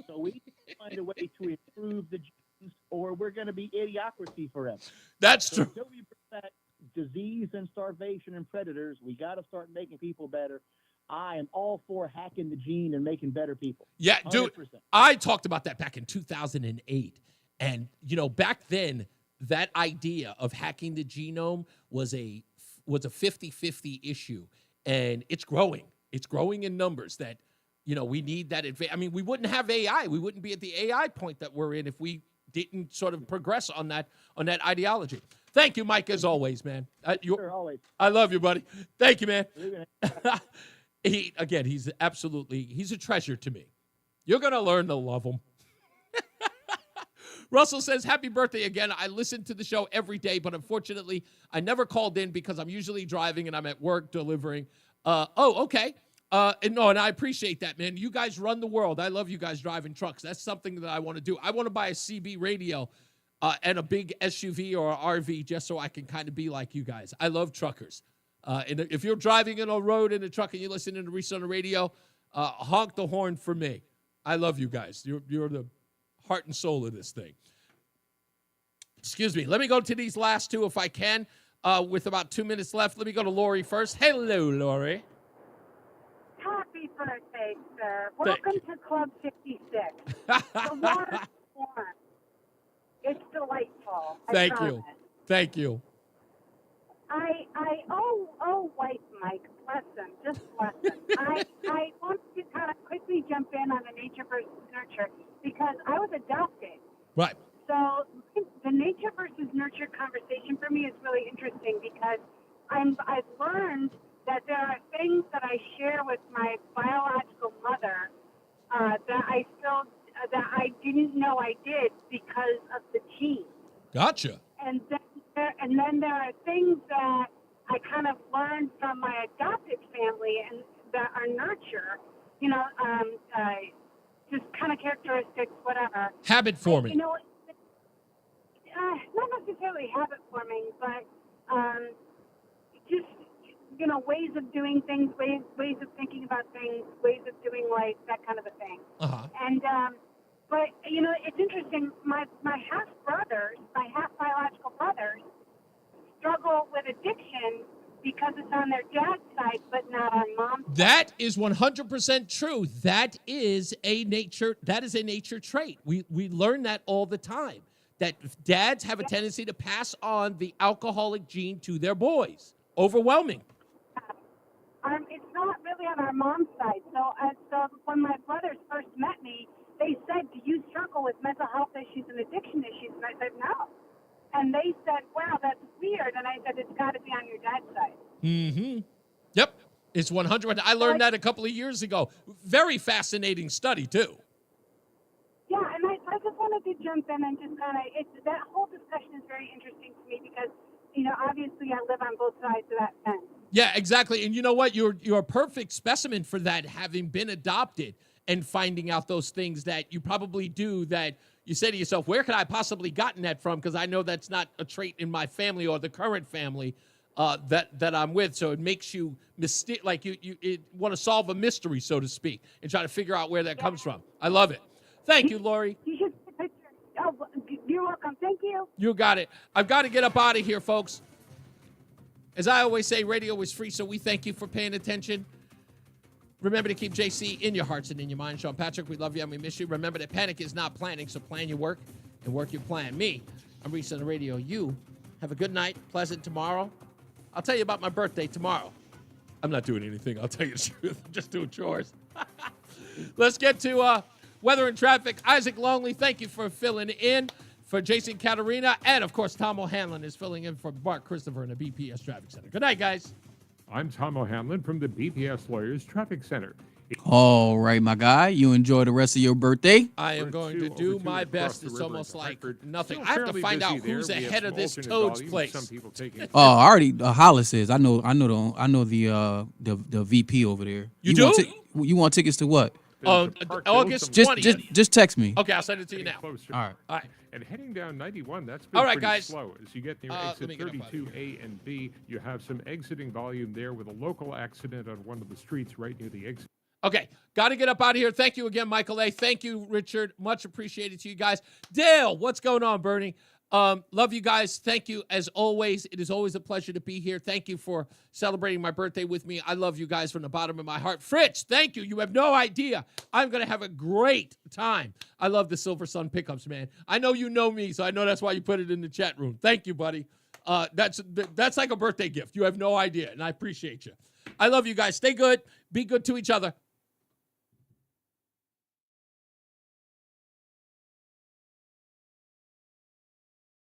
So we need to find a way to improve the genes, or we're going to be idiocracy forever. That's true. Until we bring back disease and starvation and predators, we got to start making people better. I am all for hacking the gene and making better people. Yeah, 100%. dude, I talked about that back in 2008. And, back then, that idea of hacking the genome was a 50-50 issue, and it's growing. It's growing in numbers that, we need that advance. I mean, we wouldn't have AI. We wouldn't be at the AI point that we're in if we didn't sort of progress on that ideology. Thank you, Mike, as always, man. Sure, always. I love you, buddy. Thank you, man. He's a treasure to me. You're going to learn to love him. Russell says, happy birthday again. I listen to the show every day, but unfortunately, I never called in because I'm usually driving and I'm at work delivering. Okay. And I appreciate that, man. You guys run the world. I love you guys driving trucks. That's something that I want to do. I want to buy a CB radio and a big SUV or RV just so I can kind of be like you guys. I love truckers. And if you're driving in a road in a truck and you're listening to Reese on the radio, honk the horn for me. I love you guys. You're the heart and soul of this thing. Excuse me. Let me go to these last two if I can. With about 2 minutes left, let me go to Lori first. Hello, Lori. Happy birthday, sir. Welcome to Club 56. The water's warm. It's delightful. Thank you. Thank you. White Mike, bless him, just bless him. I want to kind of quickly jump in on the nature versus nurture because I was adopted. Right. So the nature versus nurture conversation for me is really interesting because I've learned that there are things that I share with my biological mother that I didn't know I did because of the genes. Gotcha. And then there are things that I kind of learned from my adopted family and that are nurture, just kind of characteristics, whatever. Habit forming. Not necessarily habit forming, but just, ways of doing things, ways of thinking about things, ways of doing life, that kind of a thing. Uh-huh. And, but, it's interesting. My half biological brothers, struggle with addiction because it's on their dad's side, but not on mom's side. That is 100% true. That is a nature trait. We learn that all the time. That dads have a tendency to pass on the alcoholic gene to their boys. Overwhelming. It's not really on our mom's side. So when my brothers first met me, they said, "Do you struggle with mental health issues and addiction issues?" And I said, "No." And they said, "Wow, that's weird." And I said, "It's got to be on your dad's side." Mm-hmm. Yep. It's 100. I learned that a couple of years ago. Very fascinating study, too. Yeah, and I just wanted to jump in and just kind of, that whole discussion is very interesting to me because, obviously I live on both sides of that fence. Yeah, exactly. And you know what? You're a perfect specimen for that, having been adopted and finding out those things that you probably do that you say to yourself, where could I possibly gotten that from? Because I know that's not a trait in my family or the current family that I'm with. So it makes you you want to solve a mystery, so to speak, and try to figure out where that comes from. I love it. Thank you, Lori. You should take a picture. Oh, you're welcome. Thank you. You got it. I've got to get up out of here, folks. As I always say, radio is free, so we thank you for paying attention. Remember to keep JC in your hearts and in your mind. Sean Patrick, we love you and we miss you. Remember that panic is not planning, so plan your work and work your plan. Me, I'm Reese on the Radio. You have a good night, pleasant tomorrow. I'll tell you about my birthday tomorrow. I'm not doing anything. I'll tell you the truth. I'm just doing chores. Let's get to weather and traffic. Isaac Longley, thank you for filling in for Jason Caterina. And, of course, Tom O'Hanlon is filling in for Bart Christopher in the BPS Traffic Center. Good night, guys. I'm Tom O'Hanlon from the BPS Lawyers Traffic Center. All right, my guy. You enjoy the rest of your birthday? I am going to do my best. It's almost like nothing. I have to find out who's ahead of this Toad's place. Hollis is. I know the VP over there. You do? You want tickets to what? August 20th. Just text me. Okay, I'll send it to you now. All right. All right. And heading down 91, that's been all right, pretty guys. slow. As you get near exit 32A and B, you have some exiting volume there with a local accident on one of the streets right near the exit. Okay, got to get up out of here. Thank you again, Michael A. Thank you, Richard. Much appreciated to you guys. Dale, what's going on, Bernie? Love you guys. Thank you as always. It is always a pleasure to be here. Thank you for celebrating my birthday with me. I love you guys from the bottom of my heart. Fritz, thank you. You have no idea. I'm going to have a great time. I love the Silver Sun pickups, man. I know you know me, so I know that's why you put it in the chat room. Thank you, buddy. That's like a birthday gift. You have no idea, and I appreciate you. I love you guys. Stay good. Be good to each other.